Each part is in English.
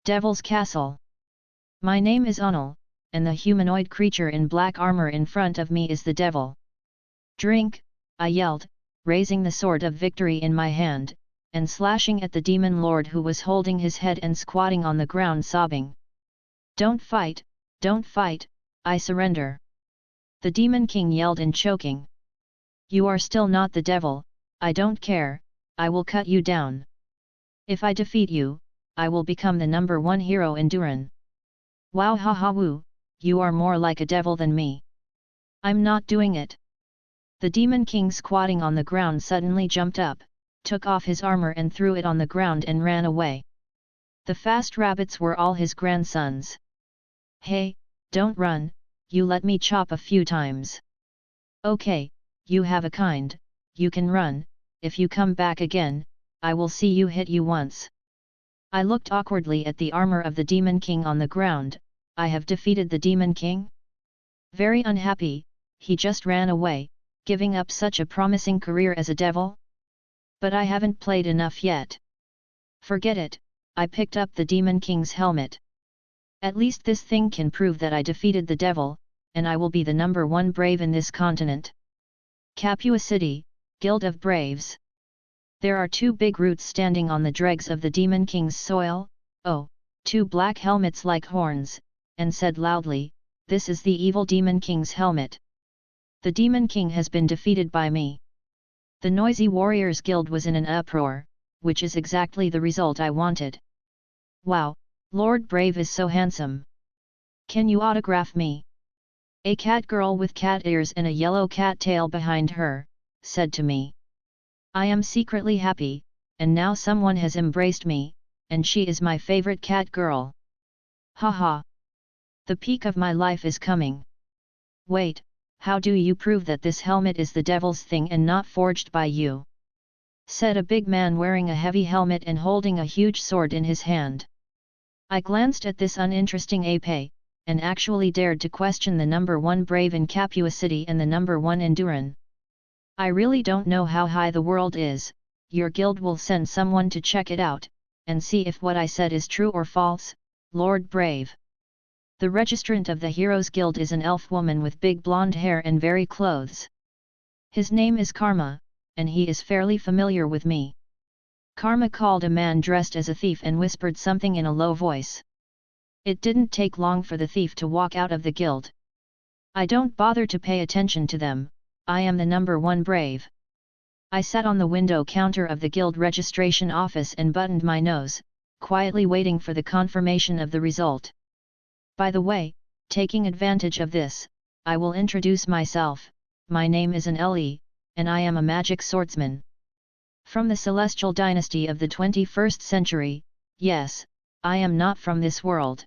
Devil's Castle. My name is Onal, and the humanoid creature in black armor in front of me is the devil. Drink, I yelled, raising the sword of victory in my hand, and slashing at the demon lord who was holding his head and squatting on the ground sobbing. Don't fight, I surrender. The demon king yelled in choking. You are still not the devil, I don't care, I will cut you down. If I defeat you, I will become the #1 hero in Duran. Wow ha ha woo, you are more like a devil than me. I'm not doing it. The demon king squatting on the ground suddenly jumped up, took off his armor and threw it on the ground and ran away. The fast rabbits were all his grandsons. Hey, don't run, you let me chop a few times. Okay, you have a kind, you can run, if you come back again, I will see you hit you once. I looked awkwardly at the armor of the demon king on the ground. I have defeated the demon king? Very unhappy, he just ran away, giving up such a promising career as a devil? But I haven't played enough yet. Forget it, I picked up the demon king's helmet. At least this thing can prove that I defeated the devil, and I will be the #1 brave in this continent. Capua City, Guild of Braves. There are 2 big roots standing on the dregs of the demon king's soil, 2 black helmets like horns, and said loudly, this is the evil demon king's helmet. The demon king has been defeated by me. The noisy warriors guild was in an uproar, which is exactly the result I wanted. Wow, Lord Brave is so handsome. Can you autograph me? A cat girl with cat ears and a yellow cat tail behind her, said to me. I am secretly happy, and now someone has embraced me, and she is my favorite cat girl. Haha. The peak of my life is coming. Wait, how do you prove that this helmet is the devil's thing and not forged by you? Said a big man wearing a heavy helmet and holding a huge sword in his hand. I glanced at this uninteresting ape, and actually dared to question the #1 brave in Capua City and the #1 in Duran. I really don't know how high the world is, your guild will send someone to check it out, and see if what I said is true or false, Lord Brave. The registrant of the Heroes Guild is an elf woman with big blonde hair and very clothes. His name is Karma, and he is fairly familiar with me. Karma called a man dressed as a thief and whispered something in a low voice. It didn't take long for the thief to walk out of the guild. I don't bother to pay attention to them, I am the #1 brave. I sat on the window counter of the guild registration office and buttoned my nose, quietly waiting for the confirmation of the result. By the way, taking advantage of this, I will introduce myself. My name is Aneli, and I am a magic swordsman. From the celestial dynasty of the 21st century, yes, I am not from this world.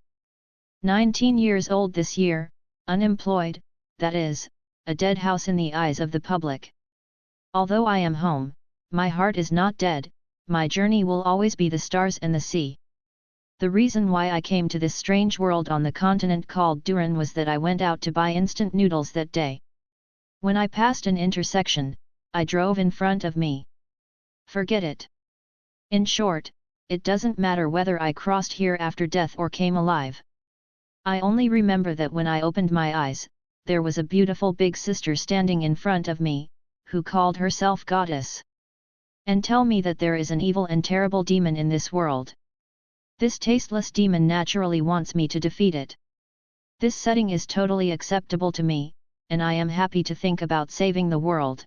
19 years old this year, unemployed, that is, a dead house in the eyes of the public. Although I am home, my heart is not dead, my journey will always be the stars and the sea. The reason why I came to this strange world on the continent called Duran was that I went out to buy instant noodles that day. When I passed an intersection, I drove in front of me. Forget it. In short, it doesn't matter whether I crossed here after death or came alive. I only remember that when I opened my eyes, there was a beautiful big sister standing in front of me, who called herself Goddess. And tell me that there is an evil and terrible demon in this world. This tasteless demon naturally wants me to defeat it. This setting is totally acceptable to me, and I am happy to think about saving the world.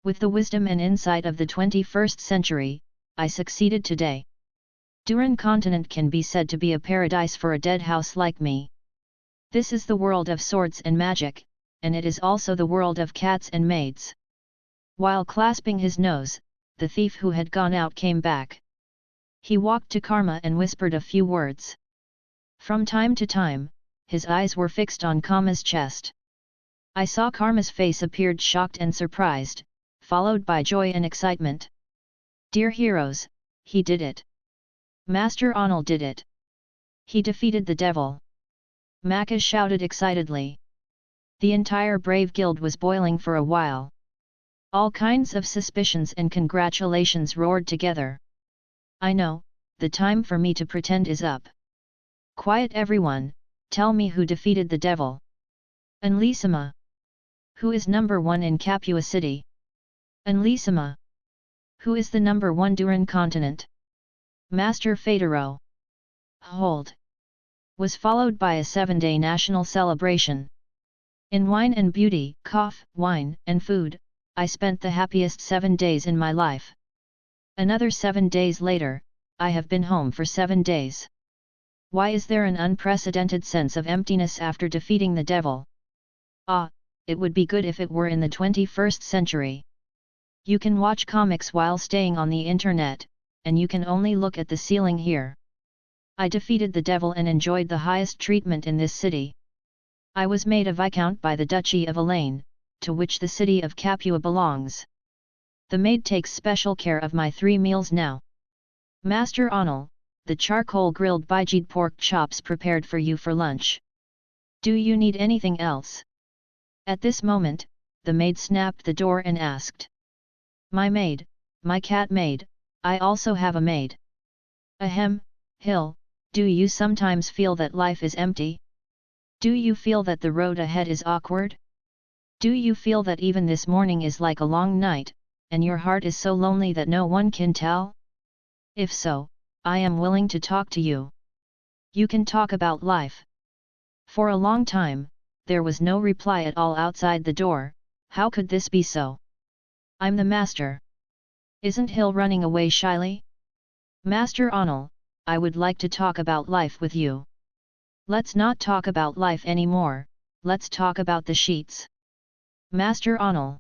With the wisdom and insight of the 21st century, I succeeded today. Duran continent can be said to be a paradise for a dead house like me. This is the world of swords and magic, and it is also the world of cats and maids. While clasping his nose, the thief who had gone out came back. He walked to Karma and whispered a few words. From time to time, his eyes were fixed on Karma's chest. I saw Karma's face appeared shocked and surprised, followed by joy and excitement. Dear heroes, he did it. Master Onal did it. He defeated the devil. Maka shouted excitedly. The entire Brave Guild was boiling for a while. All kinds of suspicions and congratulations roared together. I know, the time for me to pretend is up. Quiet everyone, tell me who defeated the devil. Anlisima. Who is number 1 in Capua city? Anlisima. Who is the number 1 Duran continent? Master Federo. Hold. Was followed by a 7-day national celebration. In wine and beauty, wine and food, I spent the happiest 7 days in my life. Another 7 days later, I have been home for 7 days. Why is there an unprecedented sense of emptiness after defeating the devil? Ah, it would be good if it were in the 21st century. You can watch comics while staying on the internet, and you can only look at the ceiling here. I defeated the devil and enjoyed the highest treatment in this city. I was made a viscount by the Duchy of Elaine, to which the city of Capua belongs. The maid takes special care of my 3 meals now. Master Onel, the charcoal grilled bijid pork chops prepared for you for lunch. Do you need anything else? At this moment, the maid snapped the door and asked. My maid, my cat maid, I also have a maid. Ahem, Hill, do you sometimes feel that life is empty? Do you feel that the road ahead is awkward? Do you feel that even this morning is like a long night, and your heart is so lonely that no one can tell? If so, I am willing to talk to you. You can talk about life. For a long time, there was no reply at all outside the door. How could this be so? I'm the master. Isn't Hill running away shyly? Master Onel, I would like to talk about life with you. Let's not talk about life anymore, let's talk about the sheets. Master Onel.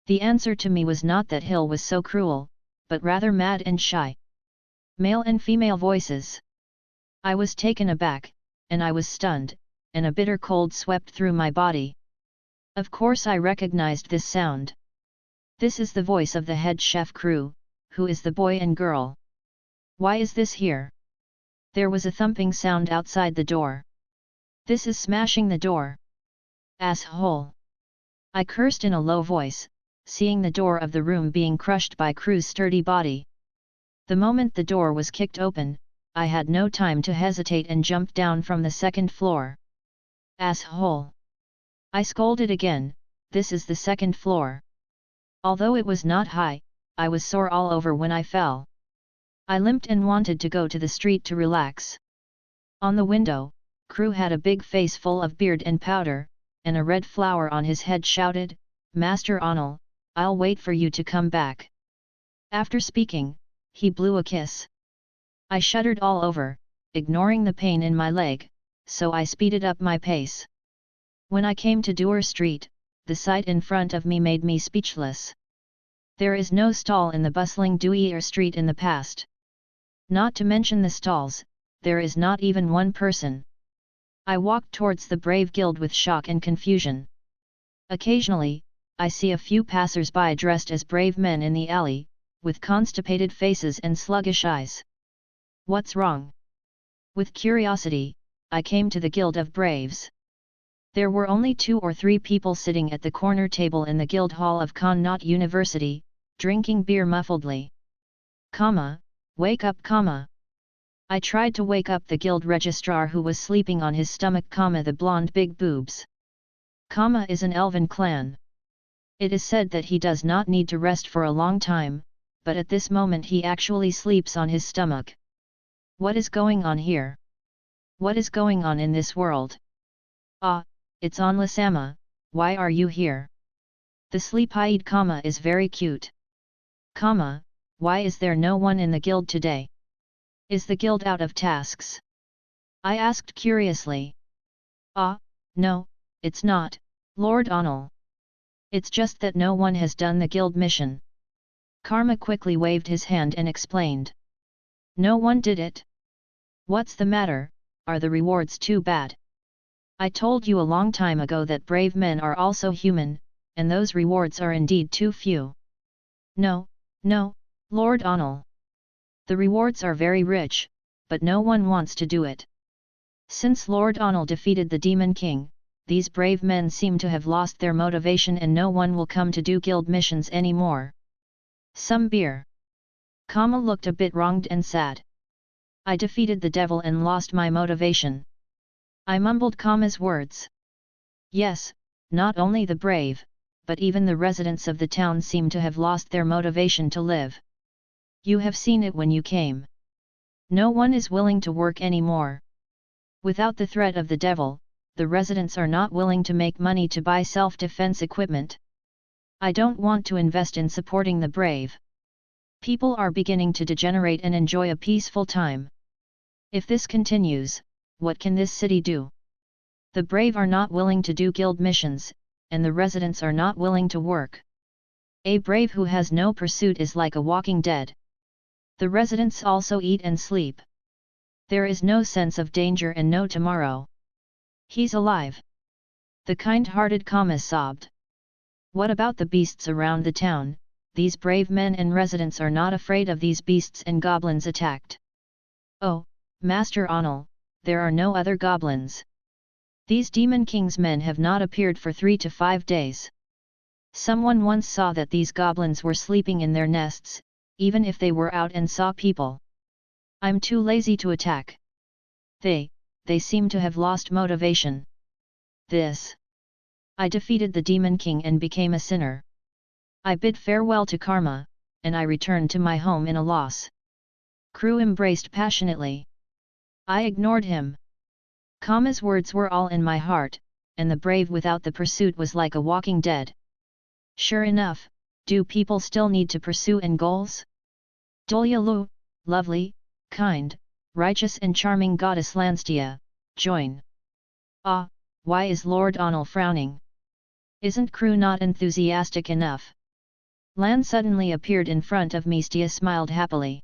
The answer to me was not that Hill was so cruel, but rather mad and shy. Male and female voices. I was taken aback, and I was stunned, and a bitter cold swept through my body. Of course I recognized this sound. This is the voice of the head chef crew, who is the boy and girl. Why is this here? There was a thumping sound outside the door. This is smashing the door. Asshole! I cursed in a low voice, seeing the door of the room being crushed by crew's sturdy body. The moment the door was kicked open, I had no time to hesitate and jumped down from the 2nd floor. Asshole! I scolded again, this is the 2nd floor. Although it was not high, I was sore all over when I fell. I limped and wanted to go to the street to relax. On the window, Crew had a big face full of beard and powder, and a red flower on his head shouted, Master Onel, I'll wait for you to come back. After speaking, he blew a kiss. I shuddered all over, ignoring the pain in my leg, so I speeded up my pace. When I came to Dewar Street, the sight in front of me made me speechless. There is no stall in the bustling Dewar Street in the past. Not to mention the stalls, there is not even one person. I walked towards the Brave Guild with shock and confusion. Occasionally, I see a few passers-by dressed as brave men in the alley, with constipated faces and sluggish eyes. What's wrong? With curiosity, I came to the Guild of Braves. There were only 2 or 3 people sitting at the corner table in the Guild Hall of Connaught University, drinking beer muffledly. Wake up, I tried to wake up the guild registrar who was sleeping on his stomach, the blonde big boobs. Is an elven clan. It is said that he does not need to rest for a long time, but at this moment he actually sleeps on his stomach. What is going on here? What is going on in this world? Ah, it's Onlisama, why are you here? The sleep-eyed is very cute. Why is there no one in the guild today? Is the guild out of tasks? I asked curiously. Ah, no, it's not, Lord Onel. It's just that no one has done the guild mission. Karma quickly waved his hand and explained. No one did it? What's the matter, are the rewards too bad? I told you a long time ago that brave men are also human, and those rewards are indeed too few. No, Lord Onel. The rewards are very rich, but no one wants to do it. Since Lord Onel defeated the Demon King, these brave men seem to have lost their motivation and no one will come to do guild missions anymore. Some beer. Kama looked a bit wronged and sad. I defeated the devil and lost my motivation. I mumbled Kama's words. Yes, not only the brave, but even the residents of the town seem to have lost their motivation to live. You have seen it when you came. No one is willing to work anymore. Without the threat of the devil, the residents are not willing to make money to buy self-defense equipment. I don't want to invest in supporting the brave. People are beginning to degenerate and enjoy a peaceful time. If this continues, what can this city do? The brave are not willing to do guild missions, and the residents are not willing to work. A brave who has no pursuit is like a walking dead. The residents also eat and sleep. There is no sense of danger and no tomorrow. He's alive. The kind-hearted Kama sobbed. What about the beasts around the town? These brave men and residents are not afraid of these beasts and goblins attacked. Oh, Master Onal, there are no other goblins. These Demon King's men have not appeared for 3 to 5 days. Someone once saw that these goblins were sleeping in their nests, even if they were out and saw people. I'm too lazy to attack. They seem to have lost motivation. I defeated the Demon King and became a sinner. I bid farewell to karma, and I returned to my home in a loss. Crew embraced passionately. I ignored him. Kama's words were all in my heart, and the brave without the pursuit was like a walking dead. Sure enough, do people still need to pursue end goals? Dolyalu, lovely, kind, righteous and charming goddess Lanstia, join. Ah, why is Lord Onal frowning? Isn't Crew not enthusiastic enough? Lan suddenly appeared in front of me. Stia smiled happily.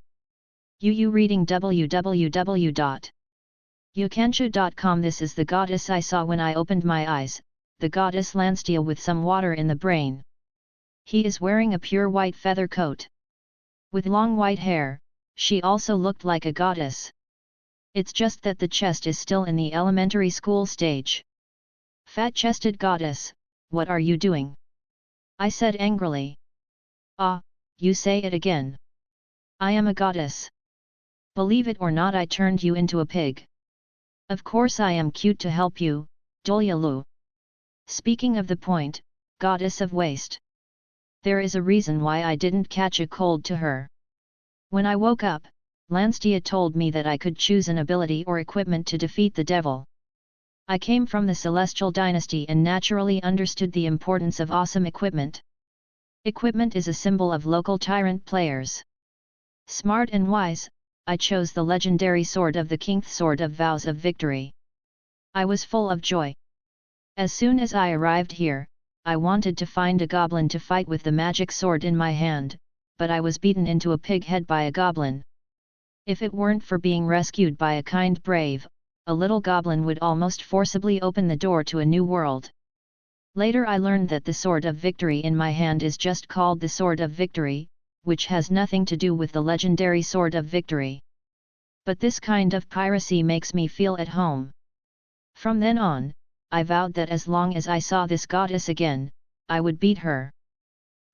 You reading www.yukanshu.com. This is the goddess I saw when I opened my eyes, the goddess Lanstia with some water in the brain. He is wearing a pure white feather coat. With long white hair, she also looked like a goddess. It's just that the chest is still in the elementary school stage. Fat-chested goddess, what are you doing? I said angrily. Ah, you say it again. I am a goddess. Believe it or not, I turned you into a pig. Of course I am cute to help you, Dolyalu. Speaking of the point, goddess of waste. There is a reason why I didn't catch a cold to her. When I woke up, Lanstia told me that I could choose an ability or equipment to defeat the devil. I came from the Celestial Dynasty and naturally understood the importance of awesome equipment. Equipment is a symbol of local tyrant players. Smart and wise, I chose the legendary sword of the Kingth Sword of Vows of Victory. I was full of joy. As soon as I arrived here, I wanted to find a goblin to fight with the magic sword in my hand, but I was beaten into a pig head by a goblin. If it weren't for being rescued by a kind brave, a little goblin would almost forcibly open the door to a new world. Later I learned that the Sword of Victory in my hand is just called the Sword of Victory, which has nothing to do with the legendary Sword of Victory. But this kind of piracy makes me feel at home. From then on, I vowed that as long as I saw this goddess again, I would beat her.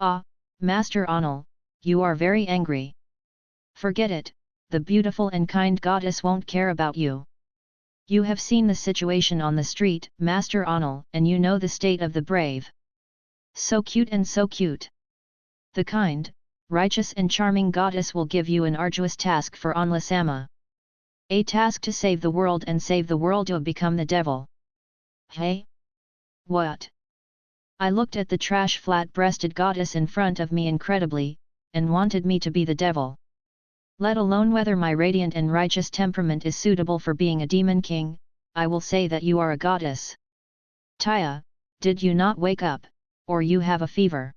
Ah, Master Onal, you are very angry. Forget it, the beautiful and kind goddess won't care about you. You have seen the situation on the street, Master Onal, and you know the state of the brave. So cute and so cute. The kind, righteous and charming goddess will give you an arduous task for Onlasama. A task to save the world and save the world to become the devil. Hey? What? I looked at the trash flat-breasted goddess in front of me incredibly, and wanted me to be the devil. Let alone whether my radiant and righteous temperament is suitable for being a demon king, I will say that you are a goddess. Taya, did you not wake up, or you have a fever?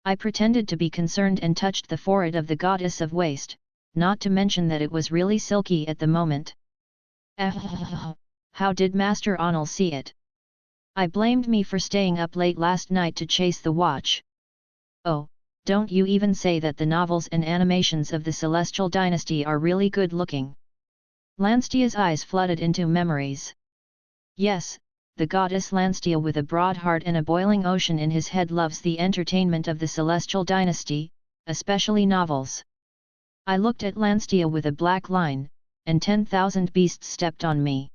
I pretended to be concerned and touched the forehead of the goddess of waste, not to mention that it was really silky at the moment. How did Master Onal see it? I blamed me for staying up late last night to chase the watch. Oh, don't you even say that the novels and animations of the Celestial Dynasty are really good looking. Lanstia's eyes flooded into memories. Yes, the goddess Lanstia with a broad heart and a boiling ocean in his head loves the entertainment of the Celestial Dynasty, especially novels. I looked at Lanstia with a black line, and 10,000 beasts stepped on me.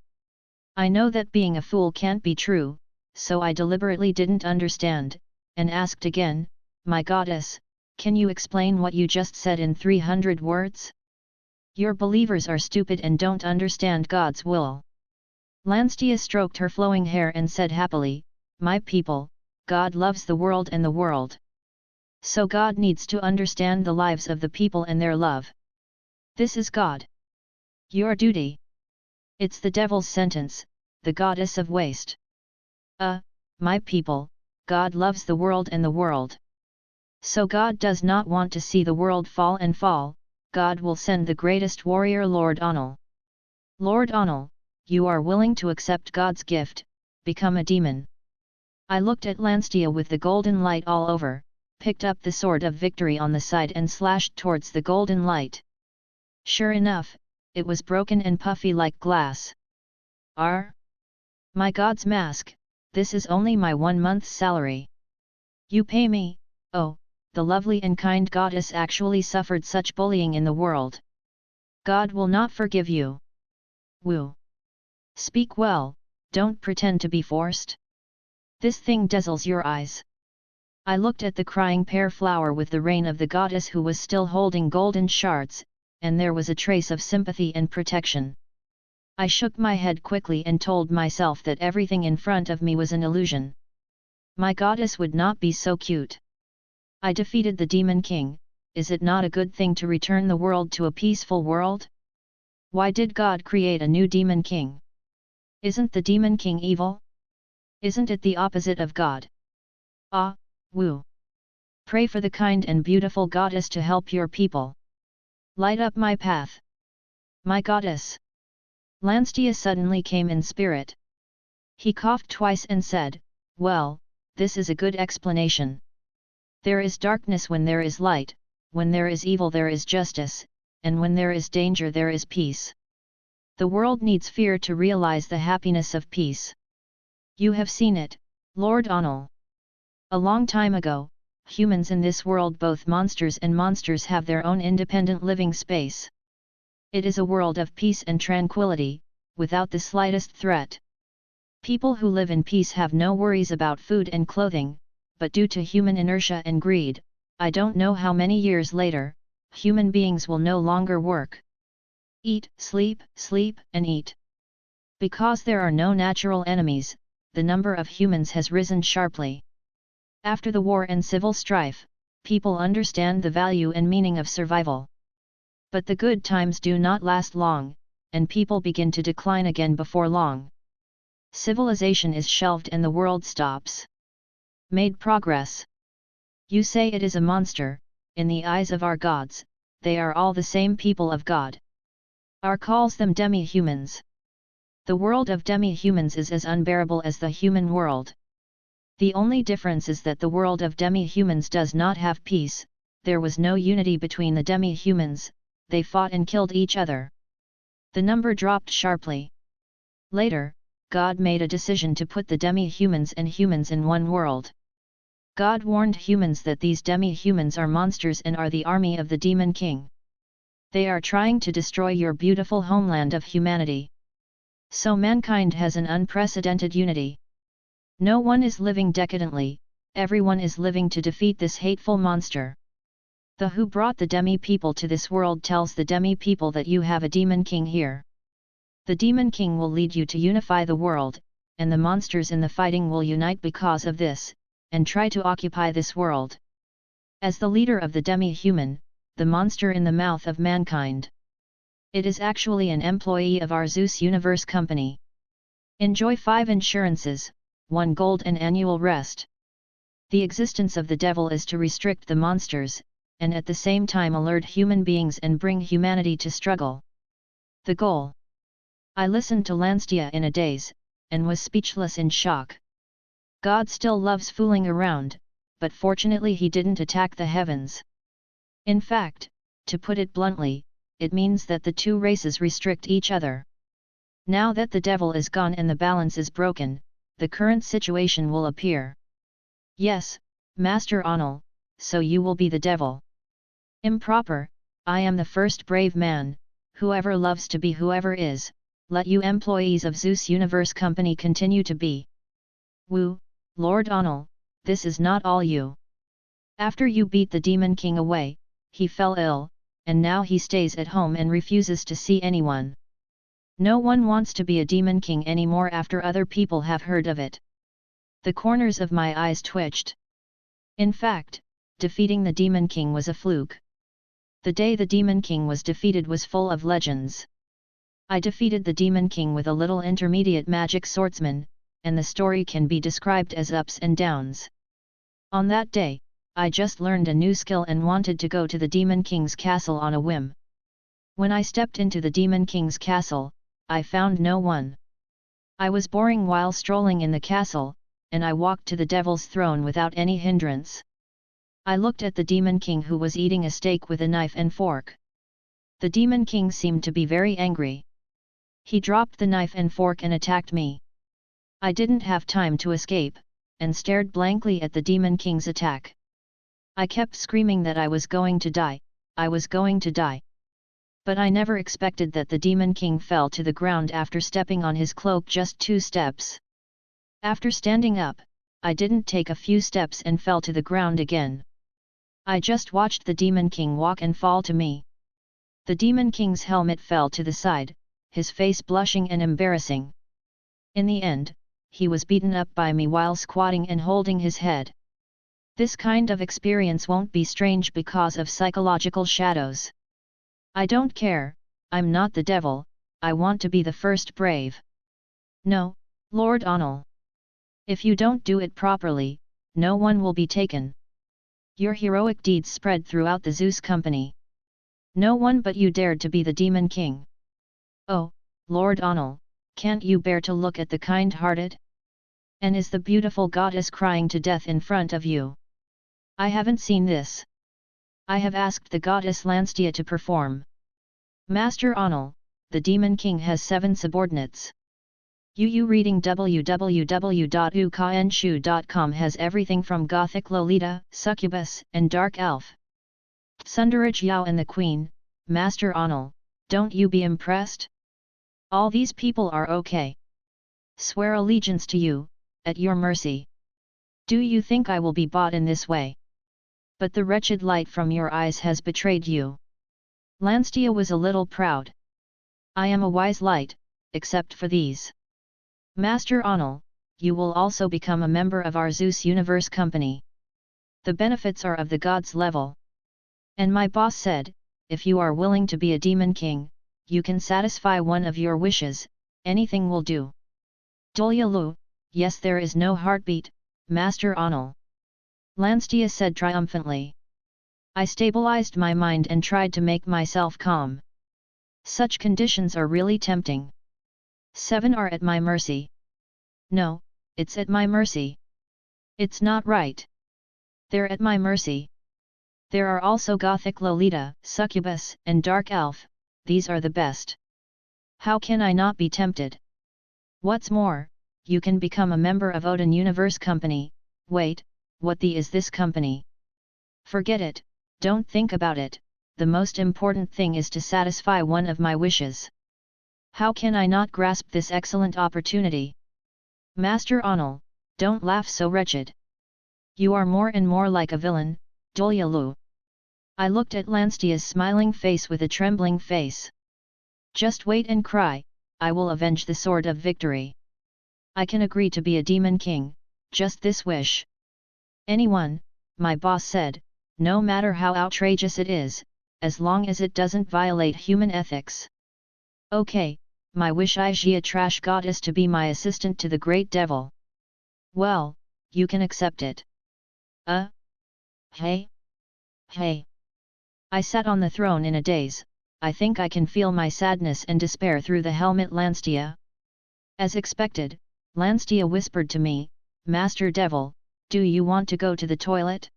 I know that being a fool can't be true, so I deliberately didn't understand, and asked again, my goddess, can you explain what you just said in 300 words? Your believers are stupid and don't understand God's will. Lanstia stroked her flowing hair and said happily, my people, God loves the world and the world. So God needs to understand the lives of the people and their love. This is God. Your duty. It's the devil's sentence, the goddess of waste. My people, God loves the world and the world. So God does not want to see the world fall and fall, God will send the greatest warrior Lord Onal. Lord Onal, you are willing to accept God's gift, become a demon. I looked at Lanstia with the golden light all over, picked up the sword of victory on the side and slashed towards the golden light. Sure enough, it was broken and puffy like glass. My God's mask, this is only my 1 month's salary. You pay me, oh, the lovely and kind goddess actually suffered such bullying in the world. God will not forgive you. Woo. Speak well, don't pretend to be forced. This thing dazzles your eyes. I looked at the crying pear flower with the reign of the goddess who was still holding golden shards, and there was a trace of sympathy and protection. I shook my head quickly and told myself that everything in front of me was an illusion. My goddess would not be so cute. I defeated the Demon King, is it not a good thing to return the world to a peaceful world? Why did God create a new Demon King? Isn't the Demon King evil? Isn't it the opposite of God? Woo. Pray for the kind and beautiful goddess to help your people. Light up my path. My goddess. Lanstia suddenly came in spirit. He coughed twice and said, well, this is a good explanation. There is darkness when there is light, when there is evil there is justice, and when there is danger there is peace. The world needs fear to realize the happiness of peace. You have seen it, Lord Onal. A long time ago, humans in this world, both monsters and monsters, have their own independent living space. It is a world of peace and tranquility, without the slightest threat. People who live in peace have no worries about food and clothing, but due to human inertia and greed, I don't know how many years later, human beings will no longer work. Eat, sleep, and eat. Because there are no natural enemies, the number of humans has risen sharply. After the war and civil strife, people understand the value and meaning of survival. But the good times do not last long, and people begin to decline again before long. Civilization is shelved and the world stops. Made progress. You say it is a monster, in the eyes of our gods, they are all the same people of God. Our calls them demi-humans. The world of demi-humans is as unbearable as the human world. The only difference is that the world of demi-humans does not have peace, there was no unity between the demi-humans, they fought and killed each other. The number dropped sharply. Later, God made a decision to put the demi-humans and humans in one world. God warned humans that these demi-humans are monsters and are the army of the Demon King. They are trying to destroy your beautiful homeland of humanity. So mankind has an unprecedented unity. No one is living decadently, everyone is living to defeat this hateful monster. The who brought the demi-people to this world tells the demi-people that you have a Demon King here. The Demon King will lead you to unify the world, and the monsters in the fighting will unite because of this, and try to occupy this world. As the leader of the demi-human, the monster in the mouth of mankind. It is actually an employee of our Zeus Universe company. Enjoy 5 insurances, 1 gold and annual rest. The existence of the devil is to restrict the monsters, and at the same time alert human beings and bring humanity to struggle. The goal. I listened to Lanstia in a daze, and was speechless in shock. God still loves fooling around, but fortunately he didn't attack the heavens. In fact, to put it bluntly, it means that the two races restrict each other. Now that the devil is gone and the balance is broken, the current situation will appear. Yes, Master Onal, so you will be the devil. Improper, I am the first brave man, whoever loves to be whoever is, let you employees of Zeus Universe Company continue to be. Woo, Lord Onal, this is not all you. After you beat the Demon King away, he fell ill, and now he stays at home and refuses to see anyone. No one wants to be a Demon King anymore after other people have heard of it. The corners of my eyes twitched. In fact, defeating the Demon King was a fluke. The day the Demon King was defeated was full of legends. I defeated the Demon King with a little intermediate magic swordsman, and the story can be described as ups and downs. On that day, I just learned a new skill and wanted to go to the Demon King's castle on a whim. When I stepped into the Demon King's castle, I found no one. I was boring while strolling in the castle, and I walked to the Devil's throne without any hindrance. I looked at the Demon King who was eating a steak with a knife and fork. The Demon King seemed to be very angry. He dropped the knife and fork and attacked me. I didn't have time to escape, and stared blankly at the Demon King's attack. I kept screaming that I was going to die, I was going to die. But I never expected that the Demon King fell to the ground after stepping on his cloak just 2 steps. After standing up, I didn't take a few steps and fell to the ground again. I just watched the Demon King walk and fall to me. The Demon King's helmet fell to the side, his face blushing and embarrassing. In the end, he was beaten up by me while squatting and holding his head. This kind of experience won't be strange because of psychological shadows. I don't care, I'm not the devil, I want to be the first brave. No, Lord Onal. If you don't do it properly, no one will be taken. Your heroic deeds spread throughout the Zeus Company. No one but you dared to be the Demon King. Oh, Lord Onal, can't you bear to look at the kind-hearted? And is the beautiful goddess crying to death in front of you? I haven't seen this. I have asked the goddess Lanstia to perform. Master Onal, the Demon King has 7 subordinates. UU reading www.ukenshu.com has everything from Gothic Lolita, Succubus, and Dark Elf. Sundaraj Yao and the Queen, Master Onal, don't you be impressed? All these people are okay. Swear allegiance to you, at your mercy. Do you think I will be bought in this way? But the wretched light from your eyes has betrayed you. Lanstia was a little proud. I am a wise light, except for these. Master Onal, you will also become a member of our Zeus Universe Company. The benefits are of the gods level. And my boss said, if you are willing to be a Demon King, you can satisfy one of your wishes, anything will do. Dolyalu, yes, there is no heartbeat, Master Onal. Lanstia said triumphantly. I stabilized my mind and tried to make myself calm. Such conditions are really tempting. 7 are at my mercy. No, it's at my mercy. It's not right. They're at my mercy. There are also Gothic Lolita, Succubus, and Dark Elf, these are the best. How can I not be tempted? What's more, you can become a member of Odin Universe Company. Wait, what is this company? Forget it, don't think about it, the most important thing is to satisfy one of my wishes. How can I not grasp this excellent opportunity? Master Onal, don't laugh so wretched. You are more and more like a villain, Dolyalu. I looked at Lanstia's smiling face with a trembling face. Just wait and cry, I will avenge the sword of victory. I can agree to be a Demon King, just this wish. Anyone, my boss said, no matter how outrageous it is, as long as it doesn't violate human ethics. Okay, my wish is a trash goddess to be my assistant to the great devil. Well, you can accept it. Hey? Hey. I sat on the throne in a daze, I think I can feel my sadness and despair through the helmet Lanstia. As expected, Lanstia whispered to me, Master Devil, do you want to go to the toilet?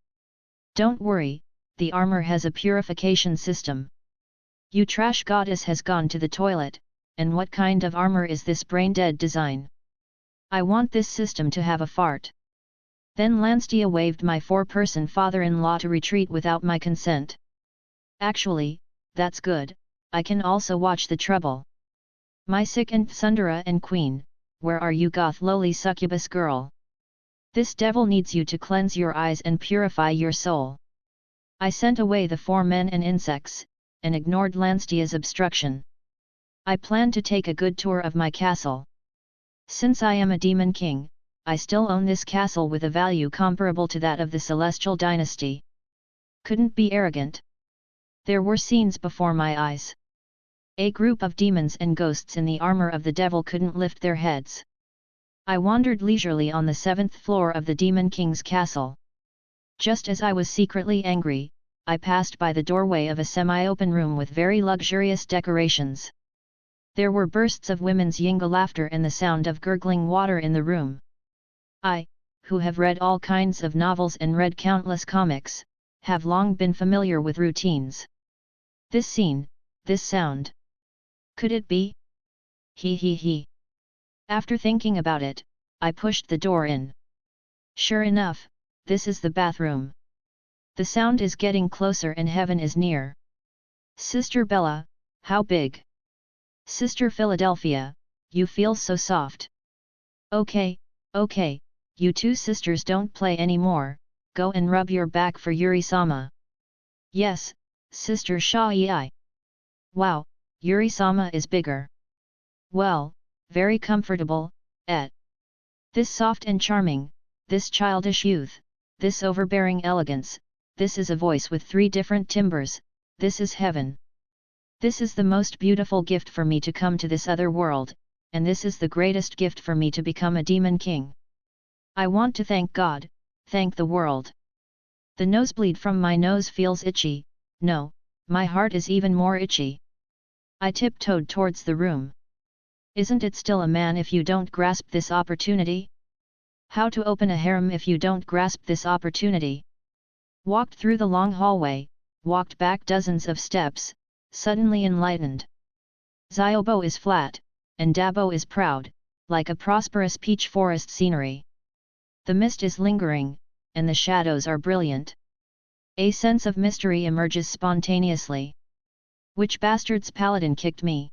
Don't worry, the armor has a purification system. You trash goddess has gone to the toilet, and what kind of armor is this brain-dead design? I want this system to have a fart. Then Lanstia waved my 4-person father-in-law to retreat without my consent. Actually, that's good, I can also watch the trouble. My sick and Sundara and Queen, where are you goth lowly succubus girl? This devil needs you to cleanse your eyes and purify your soul. I sent away the 4 men and insects, and ignored Lanstia's obstruction. I plan to take a good tour of my castle. Since I am a demon king, I still own this castle with a value comparable to that of the celestial dynasty. Couldn't be arrogant. There were scenes before my eyes. A group of demons and ghosts in the armor of the devil couldn't lift their heads. I wandered leisurely on the 7th floor of the Demon King's castle. Just as I was secretly angry, I passed by the doorway of a semi-open room with very luxurious decorations. There were bursts of women's yinga laughter and the sound of gurgling water in the room. I, who have read all kinds of novels and read countless comics, have long been familiar with routines. This scene, this sound. Could it be? He he he. After thinking about it, I pushed the door in. Sure enough, this is the bathroom. The sound is getting closer and heaven is near. Sister Bella, how big? Sister Philadelphia, you feel so soft. Okay, okay, you two sisters don't play anymore, go and rub your back for Yuri-sama. Yes, Sister Shai. Wow, Yuri-sama is bigger. Well, very comfortable, This soft and charming, this childish youth, this overbearing elegance, this is a voice with 3 different timbres, this is heaven. This is the most beautiful gift for me to come to this other world, and this is the greatest gift for me to become a demon king. I want to thank God, thank the world. The nosebleed from my nose feels itchy, no, my heart is even more itchy. I tiptoed towards the room. Isn't it still a man if you don't grasp this opportunity? How to open a harem if you don't grasp this opportunity? Walked through the long hallway, walked back dozens of steps, suddenly enlightened. Ziobo is flat, and Dabo is proud, like a prosperous peach forest scenery. The mist is lingering, and the shadows are brilliant. A sense of mystery emerges spontaneously. Which bastard's paladin kicked me?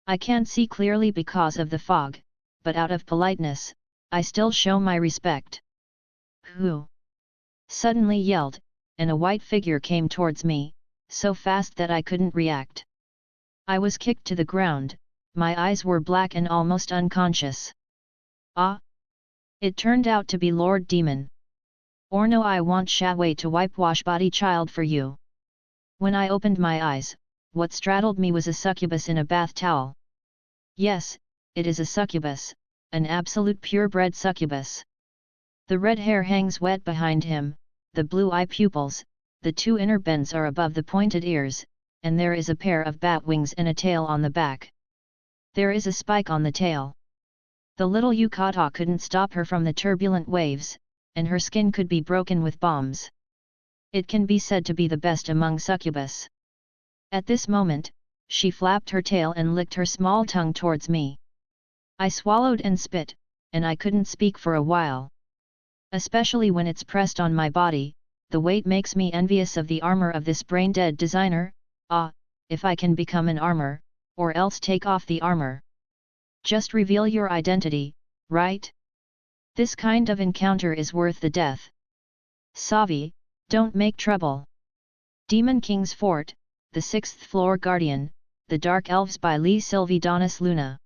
I can't see clearly because of the fog, but out of politeness, I still show my respect. Who? Suddenly yelled, and a white figure came towards me, so fast that I couldn't react. I was kicked to the ground, my eyes were black and almost unconscious. Ah! It turned out to be Lord Demon. Or no, I want Shaway to wipe wash body child for you. When I opened my eyes, what straddled me was a succubus in a bath towel. Yes, it is a succubus, an absolute purebred succubus. The red hair hangs wet behind him, the blue eye pupils, the 2 inner bends are above the pointed ears, and there is a pair of bat wings and a tail on the back. There is a spike on the tail. The little yukata couldn't stop her from the turbulent waves, and her skin could be broken with bombs. It can be said to be the best among succubus. At this moment, she flapped her tail and licked her small tongue towards me. I swallowed and spit, and I couldn't speak for a while. Especially when it's pressed on my body, the weight makes me envious of the armor of this brain-dead designer. Ah, if I can become an armor, or else take off the armor. Just reveal your identity, right? This kind of encounter is worth the death. Savi, don't make trouble. Demon King's Fort, the 6th floor guardian, The Dark Elves by Lee Sylvie Donis Luna.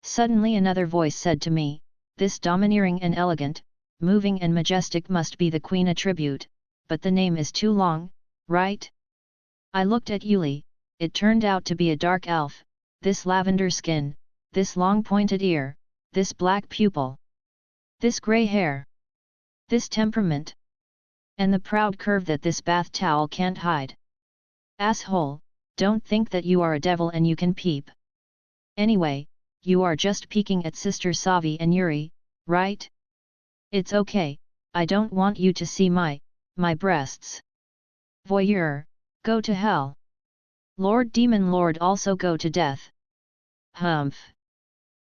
Suddenly another voice said to me, this domineering and elegant, moving and majestic must be the queen attribute, but the name is too long, right? I looked at Yuli, it turned out to be a dark elf, this lavender skin, this long pointed ear, this black pupil, this grey hair, this temperament, and the proud curve that this bath towel can't hide. Asshole, don't think that you are a devil and you can peep. Anyway, you are just peeking at Sister Savi and Yuri, right? It's okay, I don't want you to see my breasts. Voyeur, go to hell. Lord Demon Lord also go to death. Humph.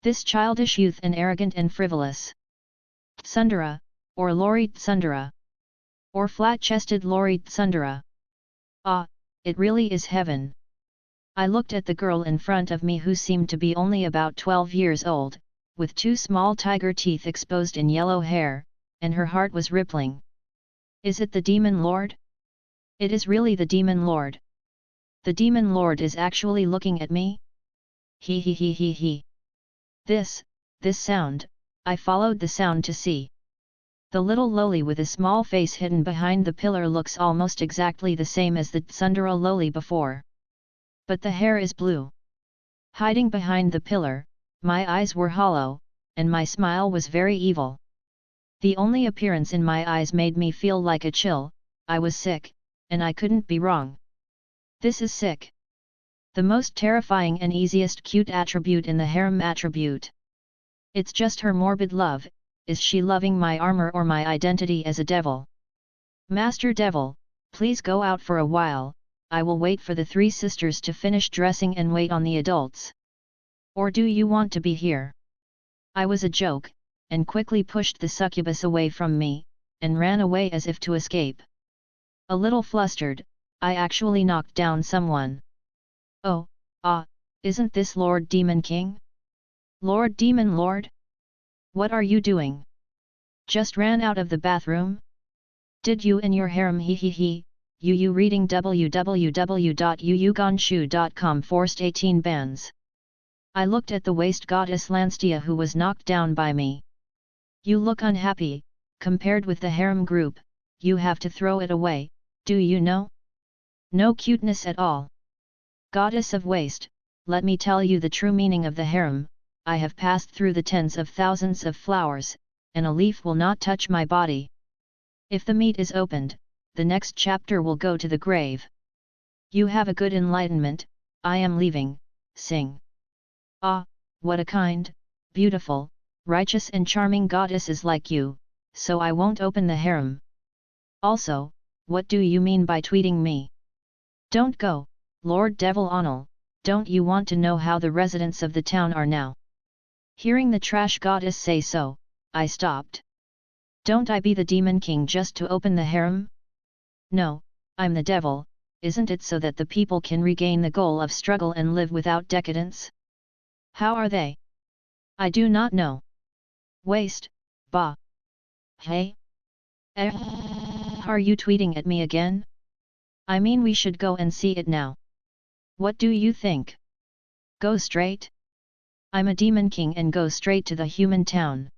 This childish youth and arrogant and frivolous. Tsundara, or Lori Tsundara. Or flat-chested Lori Tsundara. Ah, it really is heaven. I looked at the girl in front of me who seemed to be only about 12 years old, with two small tiger teeth exposed in yellow hair, and her heart was rippling. Is it the Demon Lord? It is really the Demon Lord. The Demon Lord is actually looking at me? He he he he he. This sound, I followed the sound to see. The little loli with a small face hidden behind the pillar looks almost exactly the same as the tsundere loli before. But the hair is blue. Hiding behind the pillar, my eyes were hollow, and my smile was very evil. The only appearance in my eyes made me feel like a chill. I was sick, and I couldn't be wrong. This is sick. The most terrifying and easiest cute attribute in the harem attribute. It's just her morbid love. Is she loving my armor or my identity as a devil? Master Devil, please go out for a while, I will wait for the three sisters to finish dressing and wait on the adults. Or do you want to be here? I was a joke, and quickly pushed the succubus away from me, and ran away as if to escape. A little flustered, I actually knocked down someone. Oh, isn't this Lord Demon King? Lord Demon Lord? What are you doing? Just ran out of the bathroom? Did you and your harem you reading www.yuyugonshu.com forced 18 bans. I looked at the waste goddess Lanstia who was knocked down by me. You look unhappy, compared with the harem group, you have to throw it away, do you know? No cuteness at all. Goddess of waste, let me tell you the true meaning of the harem. I have passed through the tens of thousands of flowers, and a leaf will not touch my body. If the meat is opened, the next chapter will go to the grave. You have a good enlightenment, I am leaving, sing. Ah, what a kind, beautiful, righteous and charming goddess is like you, so I won't open the harem. Also, what do you mean by tweeting me? Don't go, Lord Devil Onal, don't you want to know how the residents of the town are now? Hearing the trash goddess say so, I stopped. Don't I be the Demon King just to open the harem? No, I'm the devil, isn't it so that the people can regain the goal of struggle and live without decadence? How are they? I do not know. Waste, bah. Hey? Are you tweeting at me again? I mean we should go and see it now. What do you think? Go straight? I'm a Demon King and go straight to the human town.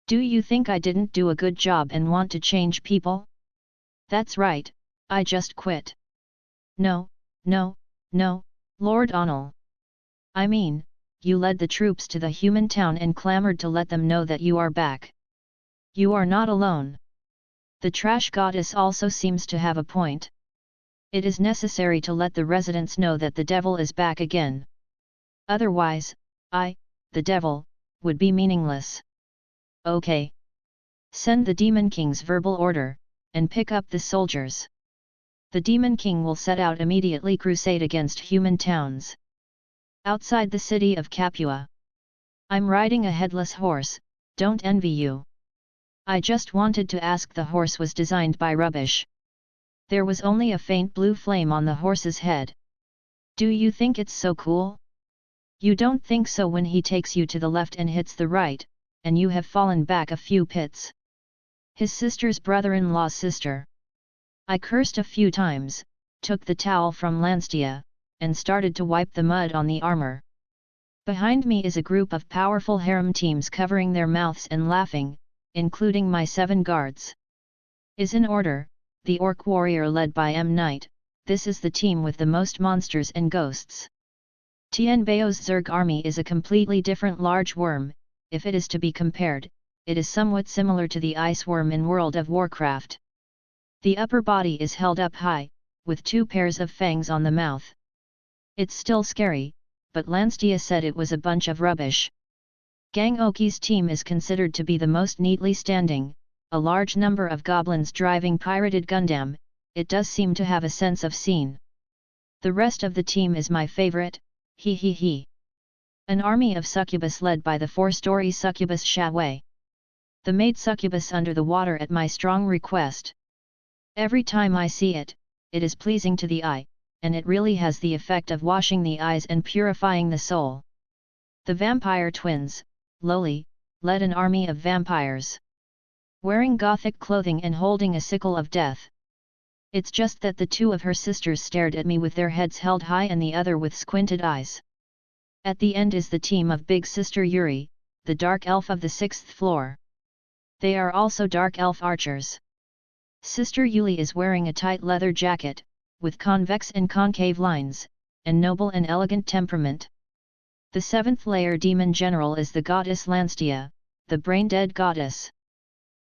Do you think I didn't do a good job and want to change people? That's right, I just quit. No, Lord Onal. I mean, you led the troops to the human town and clamored to let them know that you are back. You are not alone. The trash goddess also seems to have a point. It is necessary to let the residents know that the devil is back again. Otherwise, the devil, would be meaningless. Okay. Send the Demon King's verbal order, and pick up the soldiers. The Demon King will set out immediately crusade against human towns. Outside the city of Capua. I'm riding a headless horse, don't envy you. I just wanted to ask, the horse was designed by rubbish. There was only a faint blue flame on the horse's head. Do you think it's so cool? You don't think so when he takes you to the left and hits the right, and you have fallen back a few pits. His sister's brother-in-law's sister. I cursed a few times, took the towel from Lanstia, and started to wipe the mud on the armor. Behind me is a group of powerful harem teams covering their mouths and laughing, including my 7 guards. Is in order, the orc warrior led by M. Knight, this is the team with the most monsters and ghosts. Tien Bao's Zerg army is a completely different large worm. If it is to be compared, it is somewhat similar to the ice worm in World of Warcraft. The upper body is held up high, with 2 pairs of fangs on the mouth. It's still scary, but Lanstia said it was a bunch of rubbish. Gang Oki's team is considered to be the most neatly standing, a large number of goblins driving pirated Gundam. It does seem to have a sense of scene. The rest of the team is my favorite, he. An army of succubus led by the 4-story succubus Shawei. The maid succubus under the water at my strong request. Every time I see it, it is pleasing to the eye, and it really has the effect of washing the eyes and purifying the soul. The vampire twins, Loli, led an army of vampires, wearing gothic clothing and holding a sickle of death. It's just that the two of her sisters stared at me with their heads held high and the other with squinted eyes. At the end is the team of Big Sister Yuri, the dark elf of the 6th floor. They are also dark elf archers. Sister Yuli is wearing a tight leather jacket, with convex and concave lines, and noble and elegant temperament. The 7th layer demon general is the goddess Lanstia, the brain-dead goddess.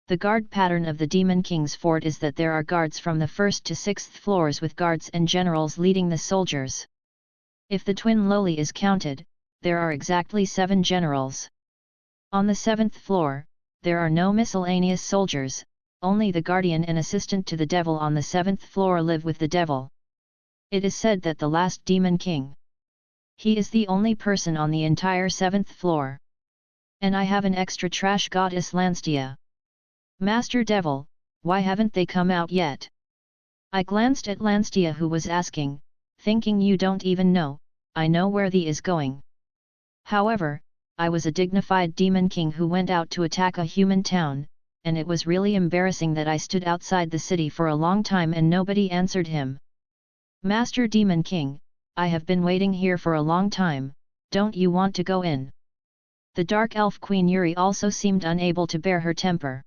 The guard pattern of the Demon King's fort is that there are guards from the 1st to 6th floors with guards and generals leading the soldiers. If the twin Loli is counted, there are exactly 7 generals. On the 7th floor, there are no miscellaneous soldiers, only the guardian and assistant to the devil on the 7th floor live with the devil. It is said that the last Demon King. He is the only person on the entire 7th floor. And I have an extra trash goddess Lanstia. Master Devil, why haven't they come out yet? I glanced at Lanstia who was asking, thinking you don't even know, I know where thee is going. However, I was a dignified demon king who went out to attack a human town, and it was really embarrassing that I stood outside the city for a long time and nobody answered him. Master Demon King, I have been waiting here for a long time, don't you want to go in? The dark elf Queen Yuri also seemed unable to bear her temper.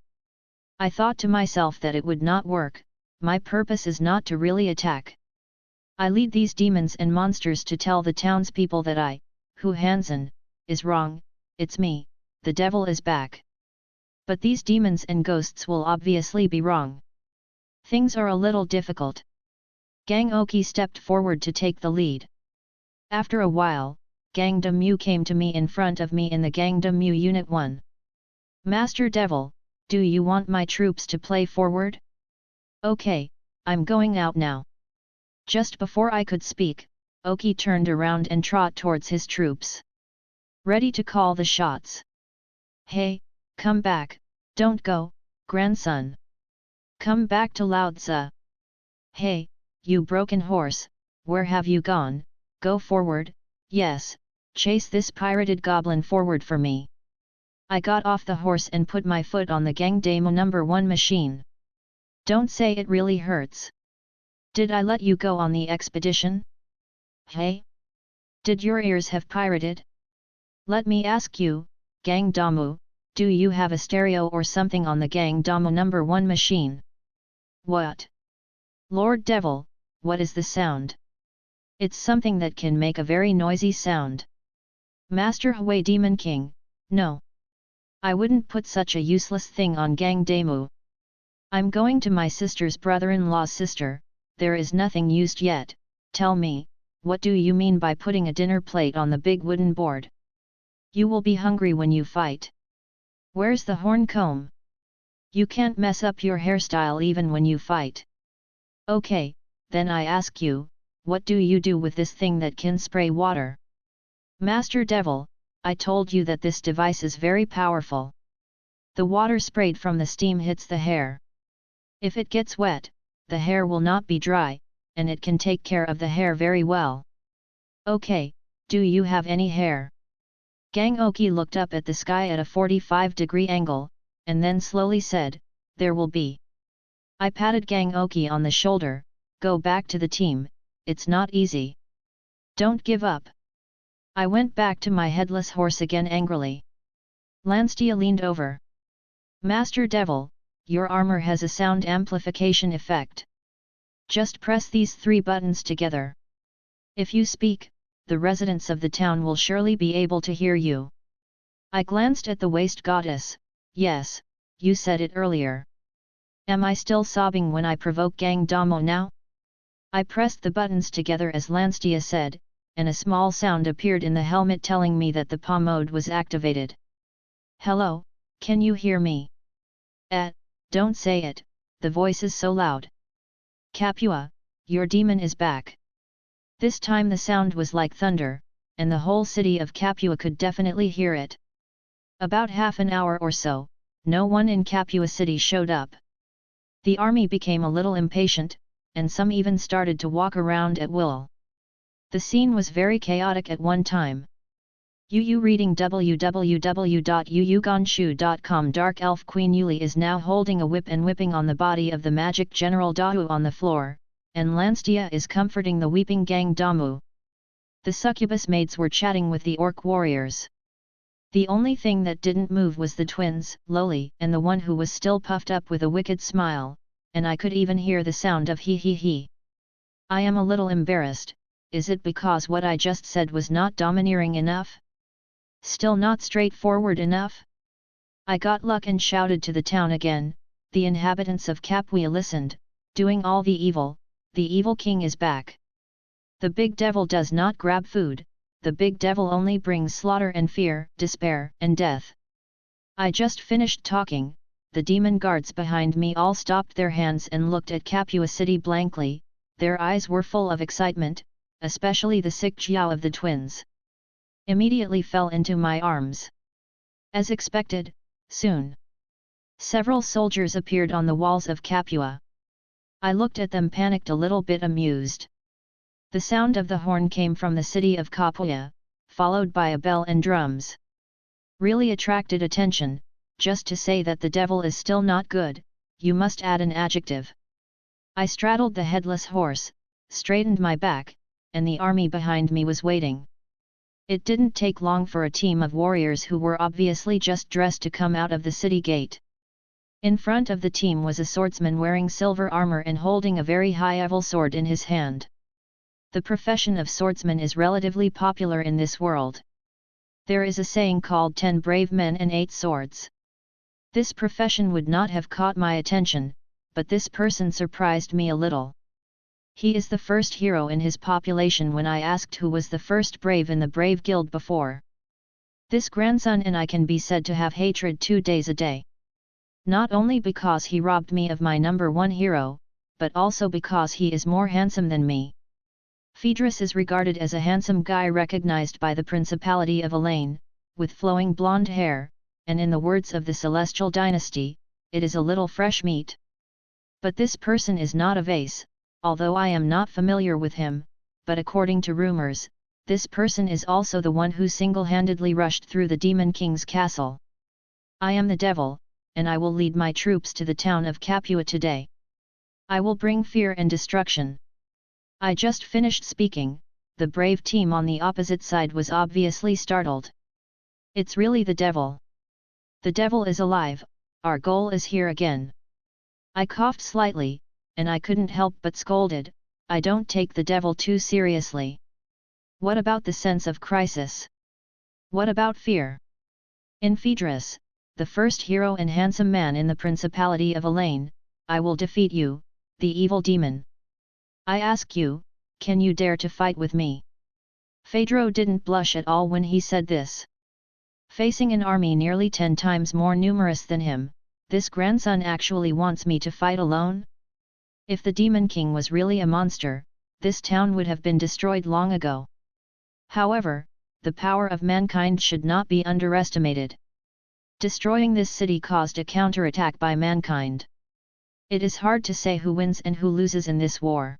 I thought to myself that it would not work, my purpose is not to really attack. I lead these demons and monsters to tell the townspeople that I, who Hansen, is wrong, it's me, the devil is back. But these demons and ghosts will obviously be wrong. Things are a little difficult. Gang Oki stepped forward to take the lead. After a while, Gang Damu came to me in front of me in the Gang Damu Unit 1. Master Devil, do you want my troops to play forward? Okay, I'm going out now. Just before I could speak, Oki turned around and trot towards his troops. Ready to call the shots. Hey, come back, don't go, grandson. Come back to Laozi. Hey, you broken horse, where have you gone? Go forward, yes, chase this pirated goblin forward for me. I got off the horse and put my foot on the Gang Demo number 1 machine. Don't say it really hurts. Did I let you go on the expedition? Hey? Did your ears have pirated? Let me ask you, Gang Damu, do you have a stereo or something on the Gang Demo number 1 machine? What? Lord Devil, what is the sound? It's something that can make a very noisy sound. Master Hui Demon King, no. I wouldn't put such a useless thing on Gang Damu. I'm going to my sister's brother-in-law's sister, there is nothing used yet, tell me, what do you mean by putting a dinner plate on the big wooden board? You will be hungry when you fight. Where's the horn comb? You can't mess up your hairstyle even when you fight. Okay, then I ask you, what do you do with this thing that can spray water? Master Devil, I told you that this device is very powerful. The water sprayed from the steam hits the hair. If it gets wet, the hair will not be dry, and it can take care of the hair very well. Okay, do you have any hair? Gang Oki looked up at the sky at a 45-degree angle, and then slowly said, there will be. I patted Gang Oki on the shoulder, go back to the team, it's not easy. Don't give up. I went back to my headless horse again angrily. Lanstia leaned over. Master Devil, your armor has a sound amplification effect. Just press these 3 buttons together. If you speak, the residents of the town will surely be able to hear you. I glanced at the waist goddess, yes, you said it earlier. Am I still sobbing when I provoke Gang Damo now? I pressed the buttons together as Lanstia said, and a small sound appeared in the helmet telling me that the PA mode was activated. Hello, can you hear me? Don't say it, the voice is so loud. Capua, your demon is back. This time the sound was like thunder, and the whole city of Capua could definitely hear it. About half an hour or so, no one in Capua city showed up. The army became a little impatient, and some even started to walk around at will. The scene was very chaotic at one time. Yu reading www.yuyuganshu.com. Dark Elf Queen Yuli is now holding a whip and whipping on the body of the magic General Dahu on the floor, and Lanstia is comforting the weeping Gang Damu. The succubus maids were chatting with the orc warriors. The only thing that didn't move was the twins, Loli and the one who was still puffed up with a wicked smile, and I could even hear the sound of he. I am a little embarrassed. Is it because what I just said was not domineering enough? Still not straightforward enough? I got luck and shouted to the town again. The inhabitants of Capuia listened, doing all the evil king is back. The big devil does not grab food, the big devil only brings slaughter and fear, despair and death. I just finished talking, the demon guards behind me all stopped their hands and looked at Capua City blankly, their eyes were full of excitement, especially the sick Jiao of the twins. Immediately fell into my arms. As expected, soon several soldiers appeared on the walls of Capua. I looked at them, panicked, a little bit amused. The sound of the horn came from the city of Capuia, followed by a bell and drums. Really attracted attention. Just to say that the devil is still not good, you must add an adjective. I straddled the headless horse, straightened my back, and the army behind me was waiting. It didn't take long for a team of warriors who were obviously just dressed to come out of the city gate. In front of the team was a swordsman wearing silver armor and holding a very high-level sword in his hand. The profession of swordsman is relatively popular in this world. There is a saying called 10 brave men and 8 swords. This profession would not have caught my attention, but this person surprised me a little. He is the first hero in his population when I asked who was the first brave in the Brave Guild before. This grandson and I can be said to have hatred 2 days a day. Not only because he robbed me of my number 1 hero, but also because he is more handsome than me. Phaedrus is regarded as a handsome guy recognized by the Principality of Elaine, with flowing blonde hair, and in the words of the Celestial Dynasty, it is a little fresh meat. But this person is not a vase, although I am not familiar with him, but according to rumors, this person is also the one who single-handedly rushed through the Demon King's castle. I am the devil, and I will lead my troops to the town of Capua today. I will bring fear and destruction. I just finished speaking, the brave team on the opposite side was obviously startled. It's really the devil. The devil is alive, our goal is here again. I coughed slightly, and I couldn't help but scolded, I don't take the devil too seriously. What about the sense of crisis? What about fear? In Phaedrus, the first hero and handsome man in the Principality of Elaine, I will defeat you, the evil demon. I ask you, can you dare to fight with me? Phaedro didn't blush at all when he said this. Facing an army nearly 10 times more numerous than him, this grandson actually wants me to fight alone? If the Demon King was really a monster, this town would have been destroyed long ago. However, the power of mankind should not be underestimated. Destroying this city caused a counterattack by mankind. It is hard to say who wins and who loses in this war.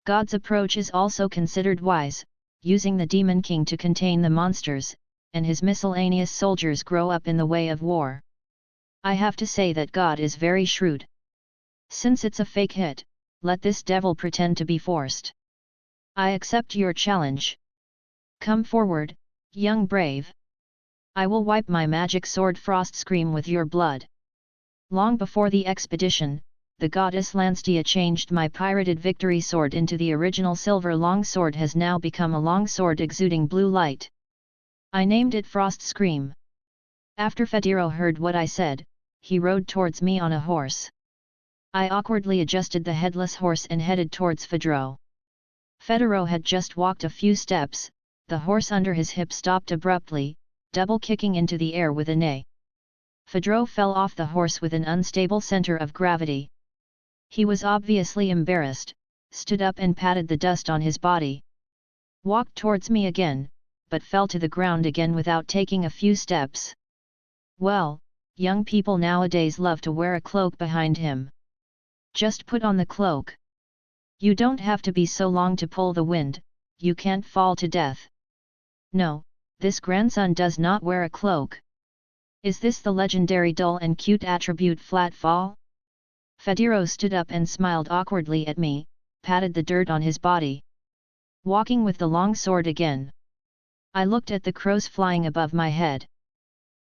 God's approach is also considered wise, using the Demon King to contain the monsters, and his miscellaneous soldiers grow up in the way of war. I have to say that God is very shrewd. Since it's a fake hit, let this devil pretend to be forced. I accept your challenge. Come forward, young brave. I will wipe my magic sword Frost Scream with your blood. Long before the expedition, the goddess Lanstia changed my pirated victory sword into the original silver longsword has now become a longsword exuding blue light. I named it Frost Scream. After Federo heard what I said, he rode towards me on a horse. I awkwardly adjusted the headless horse and headed towards Federo. Federo had just walked a few steps, the horse under his hip stopped abruptly, double kicking into the air with a neigh. Federo fell off the horse with an unstable center of gravity. He was obviously embarrassed, stood up and patted the dust on his body. Walked towards me again, but fell to the ground again without taking a few steps. Well, young people nowadays love to wear a cloak behind him. Just put on the cloak. You don't have to be so long to pull the wind, you can't fall to death. No, this grandson does not wear a cloak. Is this the legendary dull and cute attribute flat fall? Fediro stood up and smiled awkwardly at me, patted the dirt on his body. Walking with the long sword again. I looked at the crows flying above my head.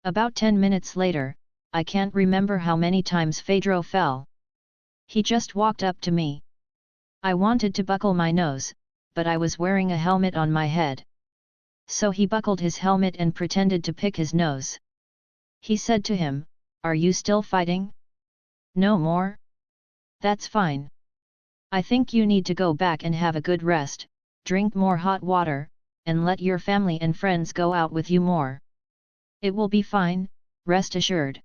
About 10 minutes later, I can't remember how many times Fedro fell. He just walked up to me. I wanted to buckle my nose, but I was wearing a helmet on my head. So he buckled his helmet and pretended to pick his nose. He said to him, "Are you still fighting? No more? That's fine. I think you need to go back and have a good rest, drink more hot water, and let your family and friends go out with you more. It will be fine, rest assured.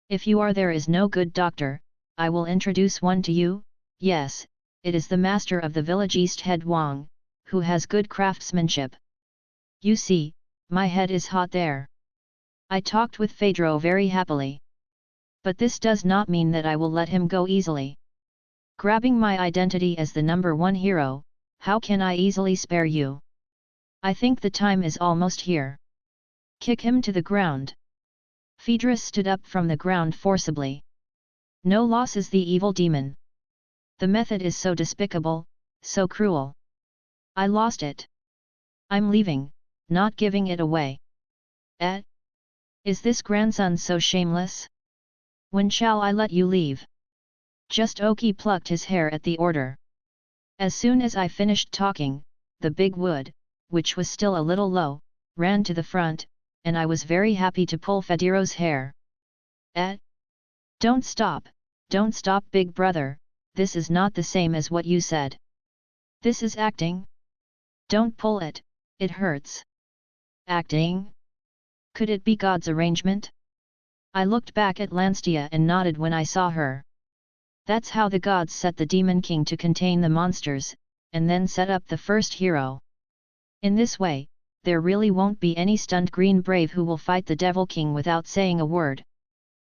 If you are there is no good doctor, I will introduce one to you. Yes, it is the master of the village East Head Wang, who has good craftsmanship. You see, my head is hot there." I talked with Fedro very happily. But this does not mean that I will let him go easily. Grabbing my identity as the #1 hero, how can I easily spare you? I think the time is almost here. Kick him to the ground. Phaedrus stood up from the ground forcibly. No loss is the evil demon. The method is so despicable, so cruel. I lost it. I'm leaving, not giving it away. Eh? Is this grandson so shameless? When shall I let you leave? Just Oki plucked his hair at the order. As soon as I finished talking, the big wood, which was still a little low, ran to the front, and I was very happy to pull Fediro's hair. Eh? Don't stop big brother, this is not the same as what you said. This is acting. Don't pull it, it hurts. Acting? Could it be God's arrangement? I looked back at Lanstia and nodded when I saw her. That's how the gods set the Demon King to contain the monsters, and then set up the first hero. In this way, there really won't be any stunned green brave who will fight the Devil King without saying a word.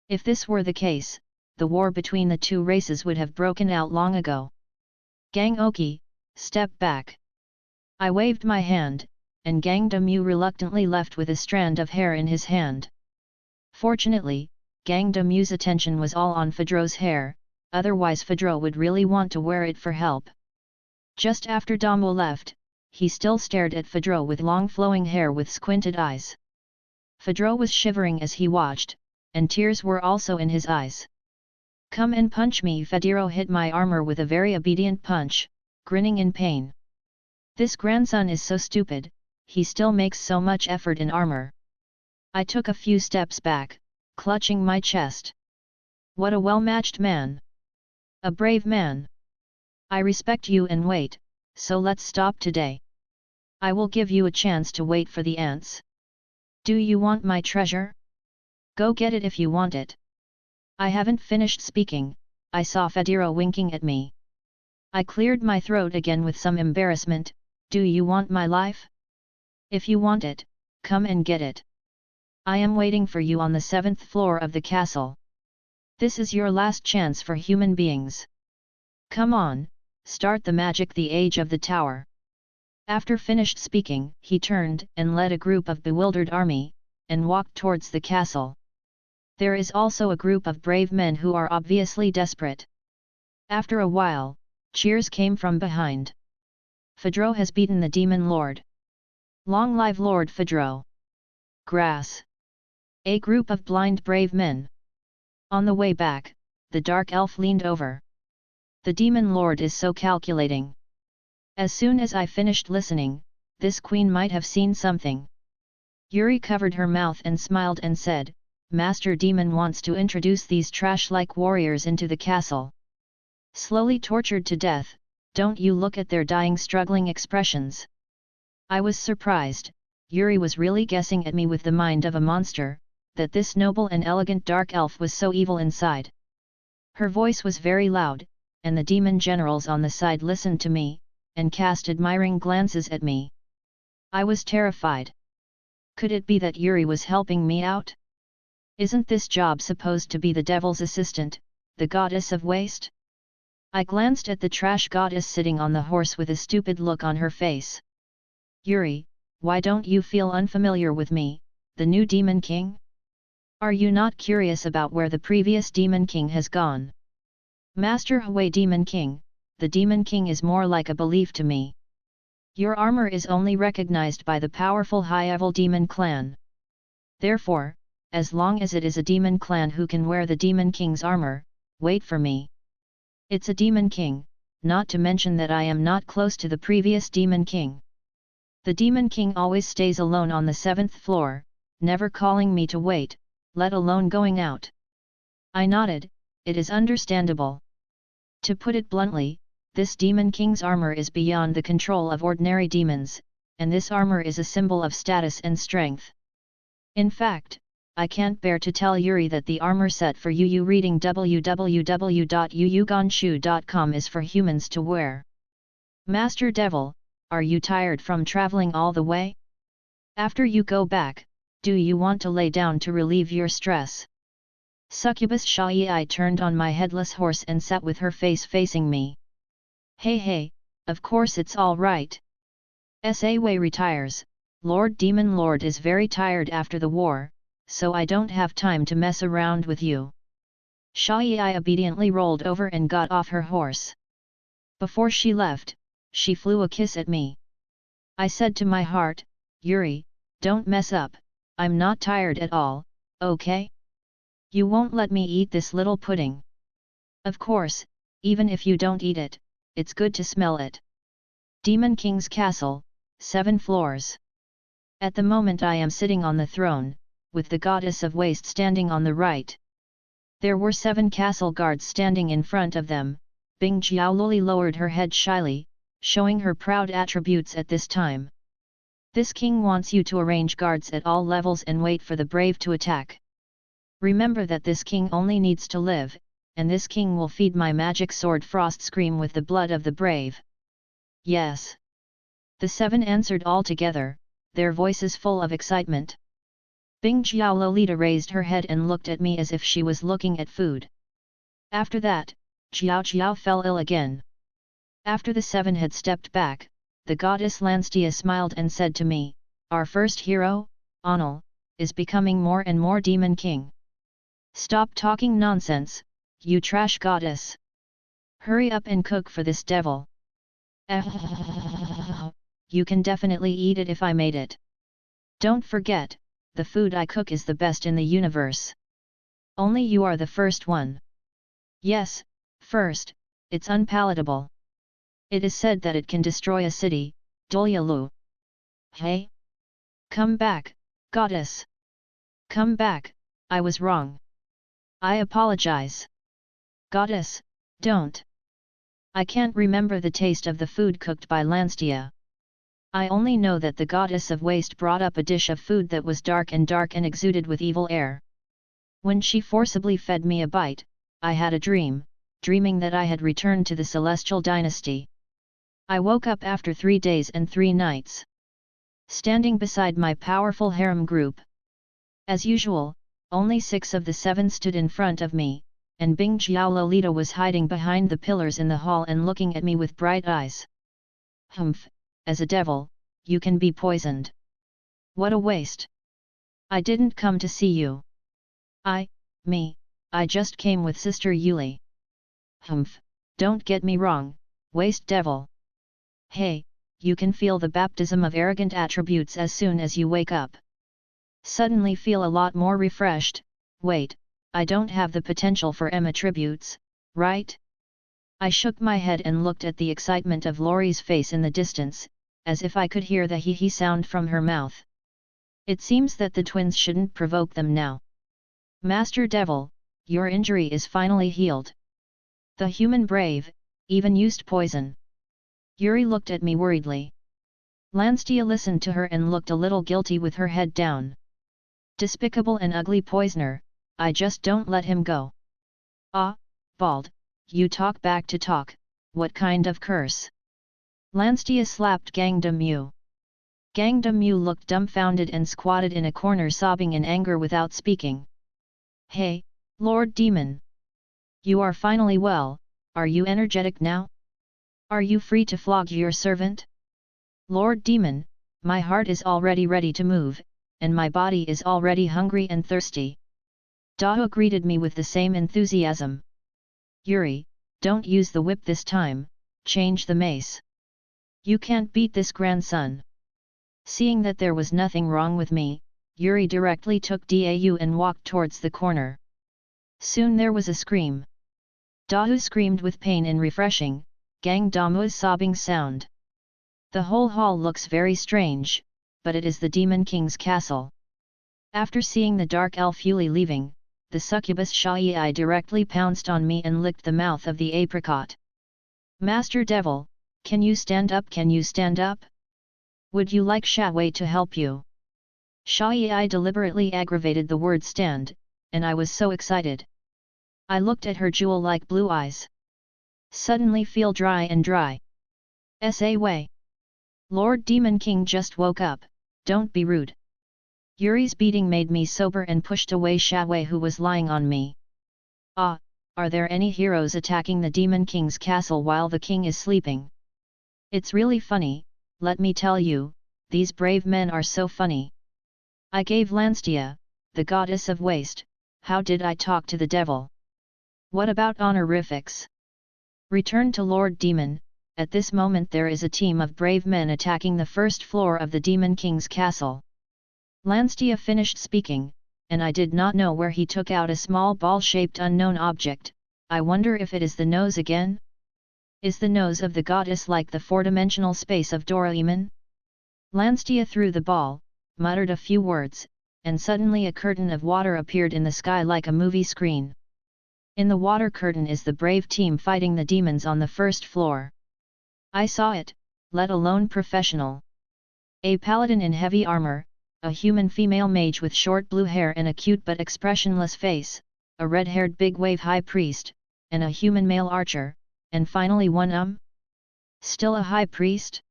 If this were the case, the war between the two races would have broken out long ago. Gang Oki, step back. I waved my hand, and Gang Damu reluctantly left with a strand of hair in his hand. Fortunately, Gang Damu's attention was all on Fedro's hair, otherwise Fedro would really want to wear it for help. Just after Damu left, he still stared at Fedro with long flowing hair with squinted eyes. Fedro was shivering as he watched, and tears were also in his eyes. "Come and punch me." Fedro hit my armor with a very obedient punch, grinning in pain. This grandson is so stupid, he still makes so much effort in armor. I took a few steps back, clutching my chest. What a well-matched man! A brave man! I respect you and wait, so let's stop today. I will give you a chance to wait for the ants. Do you want my treasure? Go get it if you want it. I haven't finished speaking, I saw Fediro winking at me. I cleared my throat again with some embarrassment. Do you want my life? If you want it, come and get it. I am waiting for you on the 7th floor of the castle. This is your last chance for human beings. Come on, start the magic, the age of the tower. After finished speaking, he turned and led a group of bewildered army, and walked towards the castle. There is also a group of brave men who are obviously desperate. After a while, cheers came from behind. Fedro has beaten the Demon Lord. Long live Lord Fedro! Grass! A group of blind brave men. On the way back, the dark elf leaned over. The Demon Lord is so calculating. As soon as I finished listening, this queen might have seen something. Yuri covered her mouth and smiled and said, "Master Demon wants to introduce these trash-like warriors into the castle. Slowly tortured to death, don't you look at their dying struggling expressions." I was surprised, Yuri was really guessing at me with the mind of a monster, that this noble and elegant dark elf was so evil inside. Her voice was very loud, and the demon generals on the side listened to me, and cast admiring glances at me. I was terrified. Could it be that Yuri was helping me out? Isn't this job supposed to be the devil's assistant, the goddess of waste? I glanced at the trash goddess sitting on the horse with a stupid look on her face. Yuri, why don't you feel unfamiliar with me, the new Demon King? Are you not curious about where the previous Demon King has gone? Master Hui Demon King, the Demon King is more like a belief to me. Your armor is only recognized by the powerful high-level demon clan. Therefore, as long as it is a demon clan who can wear the Demon King's armor, wait for me. It's a Demon King, not to mention that I am not close to the previous Demon King. The Demon King always stays alone on the 7th floor, never calling me to wait, let alone going out. I nodded, it is understandable. To put it bluntly, this Demon King's armor is beyond the control of ordinary demons, and this armor is a symbol of status and strength. In fact, I can't bear to tell Yuri that the armor set for Yu reading www.yuyuganshu.com is for humans to wear. Master Devil, are you tired from traveling all the way? After you go back, do you want to lay down to relieve your stress? Succubus Shai turned on my headless horse and sat with her face facing me. Hey, of course it's all right. Sa Wei retires, Lord Demon Lord is very tired after the war, so I don't have time to mess around with you. Shai obediently rolled over and got off her horse. Before she left, she flew a kiss at me. I said to my heart, Yuri, don't mess up, I'm not tired at all, okay? You won't let me eat this little pudding. Of course, even if you don't eat it, it's good to smell it. Demon King's Castle, 7 floors. At the moment I am sitting on the throne, with the Goddess of Waste standing on the right. There were 7 castle guards standing in front of them. Bing Jiaololi lowered her head shyly, showing her proud attributes at this time. This king wants you to arrange guards at all levels and wait for the brave to attack. Remember that this king only needs to live, and this king will feed my magic sword Frost Scream with the blood of the brave. Yes. The 7 answered all together, their voices full of excitement. Bing Jiao Lolita raised her head and looked at me as if she was looking at food. After that, Jiao fell ill again. After the 7 had stepped back, the goddess Lanstia smiled and said to me, our first hero, Anil, is becoming more and more Demon King. Stop talking nonsense, you trash goddess. Hurry up and cook for this devil. You can definitely eat it if I made it. Don't forget, the food I cook is the best in the universe. Only you are the first one. Yes, first, it's unpalatable. It is said that it can destroy a city, Dolyalu. Hey? Come back, goddess. Come back, I was wrong. I apologize. Goddess, don't. I can't remember the taste of the food cooked by Lanstia. I only know that the goddess of waste brought up a dish of food that was dark and exuded with evil air. When she forcibly fed me a bite, I had a dream, dreaming that I had returned to the celestial dynasty. I woke up after 3 days and 3 nights. Standing beside my powerful harem group. As usual, only 6 of the 7 stood in front of me, and Bing Jiao Lolita was hiding behind the pillars in the hall and looking at me with bright eyes. Humph, as a devil, you can be poisoned. What a waste. I didn't come to see you. I just came with Sister Yuli. Humph, don't get me wrong, waste devil. Hey, you can feel the baptism of arrogant attributes as soon as you wake up. Suddenly feel a lot more refreshed. Wait, I don't have the potential for M attributes, right? I shook my head and looked at the excitement of Lori's face in the distance, as if I could hear the hee-hee sound from her mouth. It seems that the twins shouldn't provoke them now. Master Devil, your injury is finally healed. The human brave, even used poison. Yuri looked at me worriedly. Lanstia listened to her and looked a little guilty with her head down. Despicable and ugly poisoner, I just don't let him go. Ah, Bald, you talk back to talk, what kind of curse? Lanstia slapped Gang Damu. Gang Damu looked dumbfounded and squatted in a corner sobbing in anger without speaking. Hey, Lord Demon! You are finally well, are you energetic now? Are you free to flog your servant? Lord Demon, my heart is already ready to move, and my body is already hungry and thirsty. Dao greeted me with the same enthusiasm. Yuri, don't use the whip this time, change the mace. You can't beat this grandson. Seeing that there was nothing wrong with me, Yuri directly took Dau and walked towards the corner. Soon there was a scream. Dao screamed with pain and refreshing, Gang Damu's sobbing sound. The whole hall looks very strange, but it is the Demon King's castle. After seeing the dark elf Yuli leaving, the succubus Shai directly pounced on me and licked the mouth of the apricot. Master Devil, can you stand up? Can you stand up? Would you like Shawei to help you? Shai deliberately aggravated the word stand, and I was so excited. I looked at her jewel-like blue eyes. Suddenly feel dry and dry. Wei. Lord Demon King just woke up, don't be rude. Yuri's beating made me sober and pushed away Shawei who was lying on me. Ah, are there any heroes attacking the Demon King's castle while the king is sleeping? It's really funny, let me tell you, these brave men are so funny. I gave Lanstia, the goddess of waste, how did I talk to the devil? What about honorifics? Return to Lord Demon, at this moment there is a team of brave men attacking the first floor of the Demon King's castle. Lanstia finished speaking, and I did not know where he took out a small ball-shaped unknown object. I wonder if it is the nose again? Is the nose of the goddess like the four-dimensional space of Doraemon? Lanstia threw the ball, muttered a few words, and suddenly a curtain of water appeared in the sky like a movie screen. In the water curtain is the brave team fighting the demons on the first floor. I saw it, let alone professional. A paladin in heavy armor, a human female mage with short blue hair and a cute but expressionless face, a red-haired big-wave high priest, and a human male archer, and finally one still a high priest?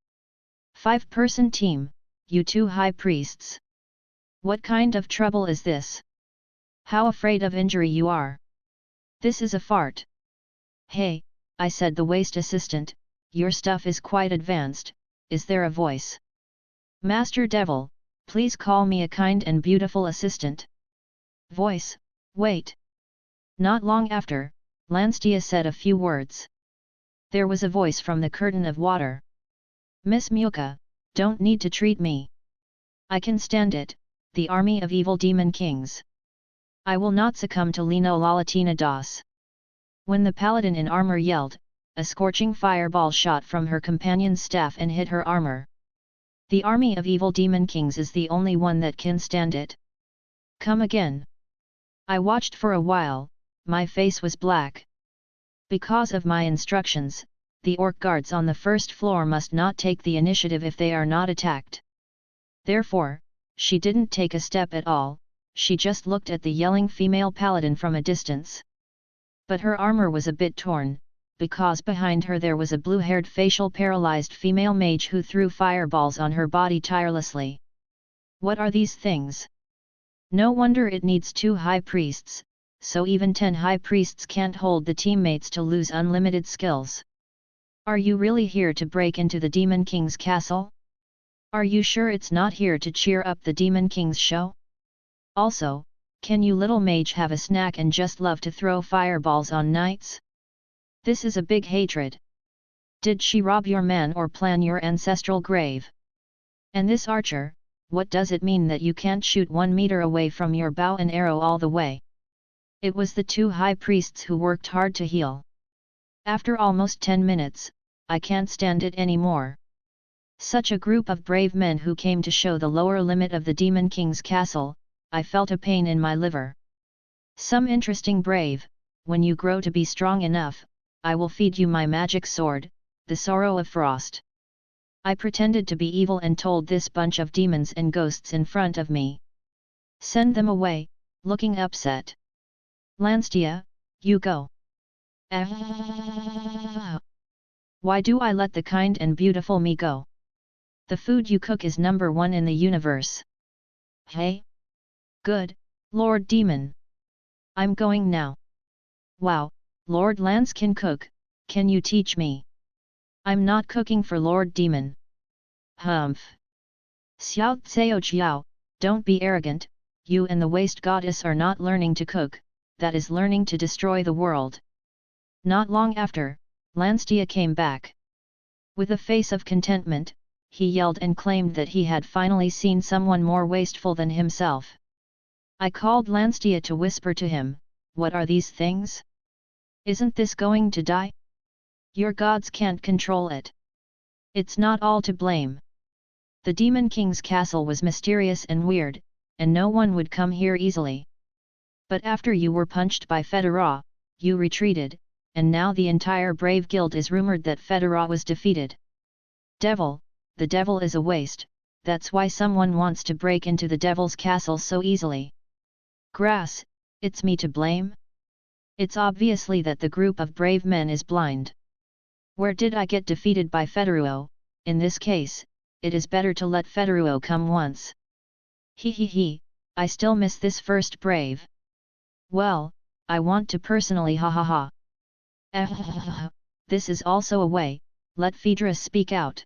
5-person team, you 2 high priests. What kind of trouble is this? How afraid of injury you are? This is a fart. Hey, I said the waste assistant, your stuff is quite advanced, is there a voice? Master Devil, please call me a kind and beautiful assistant. Voice, wait. Not long after, Lanstia said a few words. There was a voice from the curtain of water. Miss Muka, don't need to treat me. I can stand it, the army of evil demon kings. I will not succumb to Lino Lalatina Das. When the paladin in armor yelled, a scorching fireball shot from her companion's staff and hit her armor. The army of evil demon kings is the only one that can stand it. Come again. I watched for a while, my face was black. Because of my instructions, the orc guards on the first floor must not take the initiative if they are not attacked. Therefore, she didn't take a step at all, she just looked at the yelling female paladin from a distance. But her armor was a bit torn, because behind her there was a blue-haired facial paralyzed female mage who threw fireballs on her body tirelessly. What are these things? No wonder it needs 2 high priests, so even 10 high priests can't hold the teammates to lose unlimited skills. Are you really here to break into the Demon King's castle? Are you sure it's not here to cheer up the Demon King's show? Also, can you little mage have a snack and just love to throw fireballs on knights? This is a big hatred. Did she rob your man or plan your ancestral grave? And this archer, what does it mean that you can't shoot 1 meter away from your bow and arrow all the way? It was the 2 high priests who worked hard to heal. After almost 10 minutes, I can't stand it anymore. Such a group of brave men who came to show the lower limit of the Demon King's castle, I felt a pain in my liver. Some interesting brave, when you grow to be strong enough, I will feed you my magic sword, the Sorrow of Frost. I pretended to be evil and told this bunch of demons and ghosts in front of me. Send them away, looking upset. Lanstia, you go. Why do I let the kind and beautiful me go? The food you cook is number 1 in the universe. Hey? Good, Lord Demon. I'm going now. Wow, Lord Lance can cook, Can you teach me? I'm not cooking for Lord Demon. Humph. Xiao Tseo Jiao, don't be arrogant, you and the waste goddess are not learning to cook, that is learning to destroy the world. Not long after, Lanstia came back. With a face of contentment, he yelled and claimed that he had finally seen someone more wasteful than himself. I called Lanstia to whisper to him, what are these things? Isn't this going to die? Your gods can't control it. It's not all to blame. The Demon King's castle was mysterious and weird, and no one would come here easily. But after you were punched by Fedora, you retreated, and now the entire Brave Guild is rumored that Fedora was defeated. Devil, the devil is a waste, that's why someone wants to break into the devil's castle so easily. Grass, it's me to blame? It's obviously that the group of brave men is blind. Where did I get defeated by Federuo? In this case, it is better to let Federuo come once. He, I still miss this first brave. Well, I want to personally ha ha ha. This is also a way, let Phaedra speak out.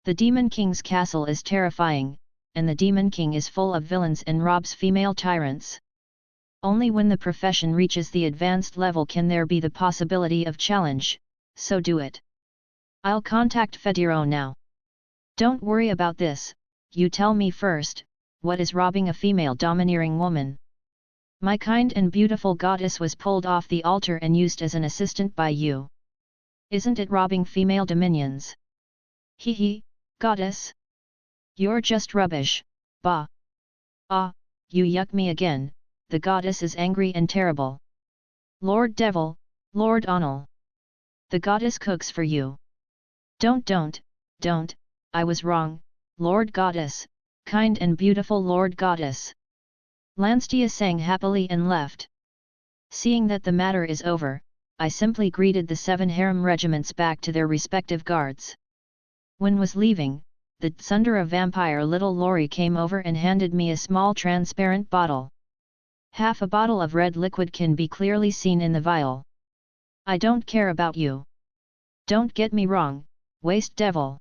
The Demon King's castle is terrifying, and the Demon King is full of villains and robs female tyrants. Only when the profession reaches the advanced level can there be the possibility of challenge, so do it. I'll contact Fediro now. Don't worry about this, you tell me first, what is robbing a female domineering woman? My kind and beautiful goddess was pulled off the altar and used as an assistant by you. Isn't it robbing female dominions? Goddess? You're just rubbish, bah. Ah, you yuck me again, the goddess is angry and terrible. Lord Devil, Lord Onal. The goddess cooks for you. Don't, I was wrong, Lord Goddess, kind and beautiful Lord Goddess. Lanstia sang happily and left. Seeing that the matter is over, I simply greeted the 7 harem regiments back to their respective guards. When was leaving, the Tsundere vampire little Lori came over and handed me a small transparent bottle. Half a bottle of red liquid can be clearly seen in the vial. I don't care about you. Don't get me wrong, waste devil.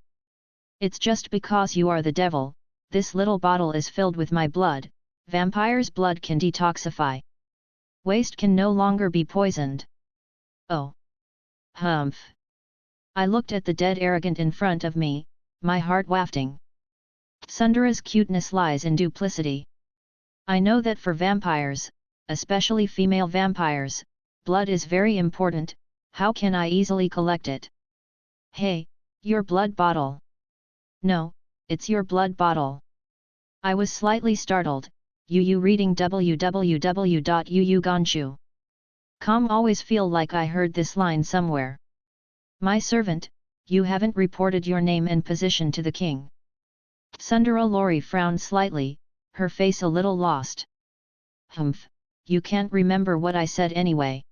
It's just because you are the devil, this little bottle is filled with my blood, vampire's blood can detoxify. Waste can no longer be poisoned. Oh. Humph. I looked at the dead arrogant in front of me, my heart wafting. Tsundere's cuteness lies in duplicity. I know that for vampires, especially female vampires, blood is very important, how can I easily collect it? Hey, your blood bottle. No, it's your blood bottle. I was slightly startled, Yu reading www.yuyuganshu.com always feel like I heard this line somewhere. My servant, you haven't reported your name and position to the king. Tsundere Lori frowned slightly, her face a little lost. Humph, you can't remember what I said anyway.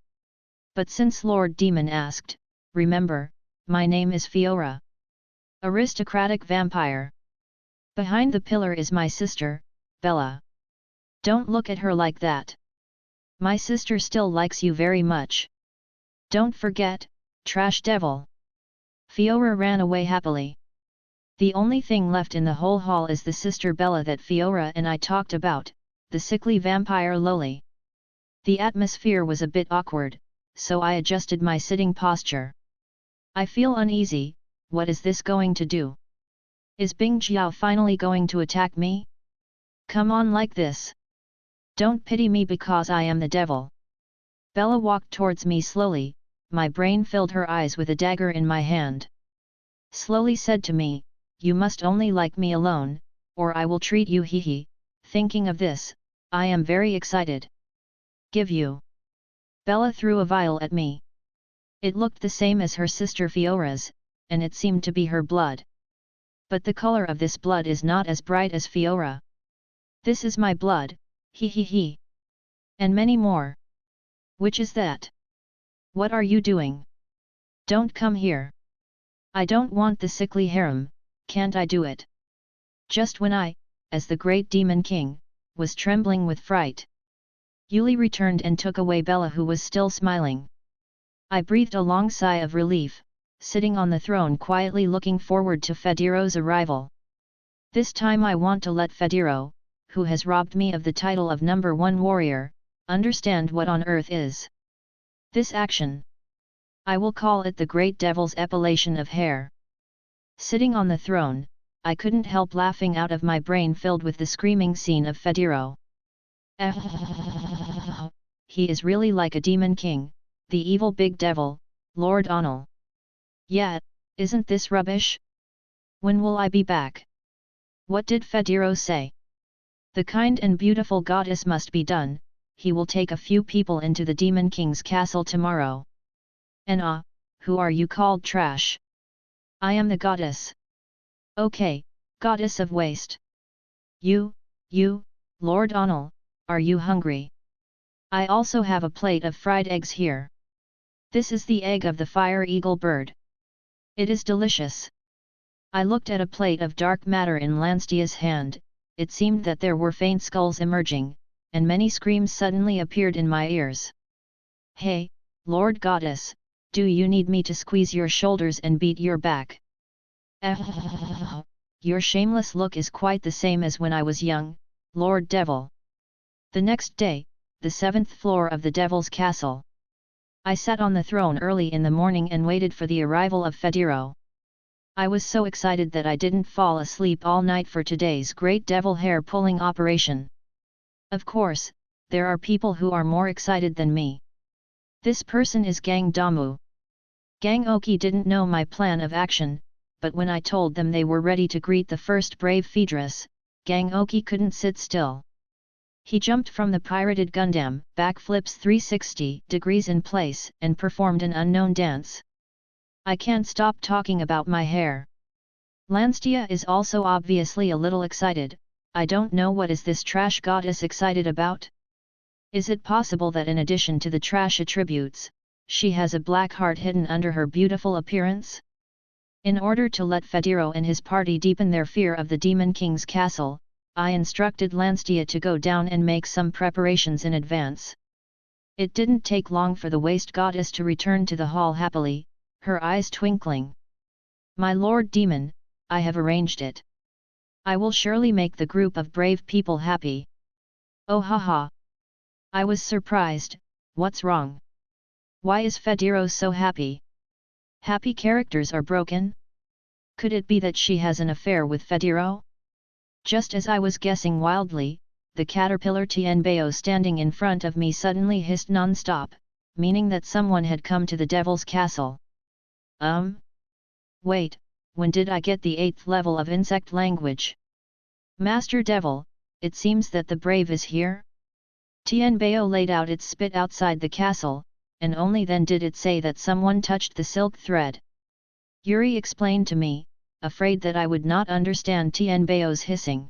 But since Lord Demon asked, remember, my name is Fiora. Aristocratic vampire. Behind the pillar is my sister, Bella. Don't look at her like that. My sister still likes you very much. Don't forget, trash devil. Fiora ran away happily. The only thing left in the whole hall is the sister Bella that Fiora and I talked about, the sickly vampire Loli. The atmosphere was a bit awkward, so I adjusted my sitting posture. I feel uneasy, what is this going to do? Is Bing Jiao finally going to attack me? Come on like this. Don't pity me because I am the devil. Bella walked towards me slowly, my brain filled her eyes with a dagger in my hand. Slowly said to me, you must only like me alone, or I will treat you Thinking of this, I am very excited. Give you. Bella threw a vial at me. It looked the same as her sister Fiora's, and it seemed to be her blood. But the color of this blood is not as bright as Fiora. This is my blood, And many more. Which is that? What are you doing? Don't come here. I don't want the sickly harem, can't I do it? Just when I, as the great demon king, was trembling with fright. Yuli returned and took away Bella who was still smiling. I breathed a long sigh of relief, sitting on the throne quietly looking forward to Fediro's arrival. This time I want to let Fediro, who has robbed me of the title of number 1 warrior, understand what on earth is this action. I will call it the Great Devil's epilation of hair. Sitting on the throne, I couldn't help laughing out of my brain filled with the screaming scene of Fediro. He is really like a demon king, the evil big devil, Lord Onel. Yeah, isn't this rubbish? When will I be back? What did Fediro say? The kind and beautiful goddess must be done, he will take a few people into the demon king's castle tomorrow. And who are you called trash? I am the goddess. Okay, goddess of waste. You, Lord Onel, are you hungry? I also have a plate of fried eggs here. This is the egg of the fire eagle bird. It is delicious. I looked at a plate of dark matter in Lanstia's hand. It seemed that there were faint skulls emerging, and many screams suddenly appeared in my ears. Hey, Lord Goddess, do you need me to squeeze your shoulders and beat your back? Your shameless look is quite the same as when I was young, Lord Devil. The next day, the 7th floor of the Devil's Castle. I sat on the throne early in the morning and waited for the arrival of Fediro. I was so excited that I didn't fall asleep all night for today's great devil hair pulling operation. Of course, there are people who are more excited than me. This person is Gang Damu. Gang Oki didn't know my plan of action, but when I told them they were ready to greet the first brave Phaedrus, Gang Oki couldn't sit still. He jumped from the pirated Gundam, backflips 360 degrees in place, and performed an unknown dance. I can't stop talking about my hair. Lanstia is also obviously a little excited. I don't know what is this trash goddess excited about? Is it possible that in addition to the trash attributes, she has a black heart hidden under her beautiful appearance? In order to let Fediro and his party deepen their fear of the Demon King's castle, I instructed Lanstia to go down and make some preparations in advance. It didn't take long for the waste goddess to return to the hall happily, her eyes twinkling. My Lord Demon, I have arranged it. I will surely make the group of brave people happy. Oh haha! I was surprised. What's wrong? Why is Fediro so happy? Happy characters are broken? Could it be that she has an affair with Fediro? Just as I was guessing wildly, the caterpillar Tianbao standing in front of me suddenly hissed non-stop, meaning that someone had come to the devil's castle. Wait, when did I get the 8th level of insect language? Master Devil, it seems that the brave is here? Tianbao laid out its spit outside the castle, and only then did it say that someone touched the silk thread. Yuri explained to me, afraid that I would not understand Tianbao's hissing.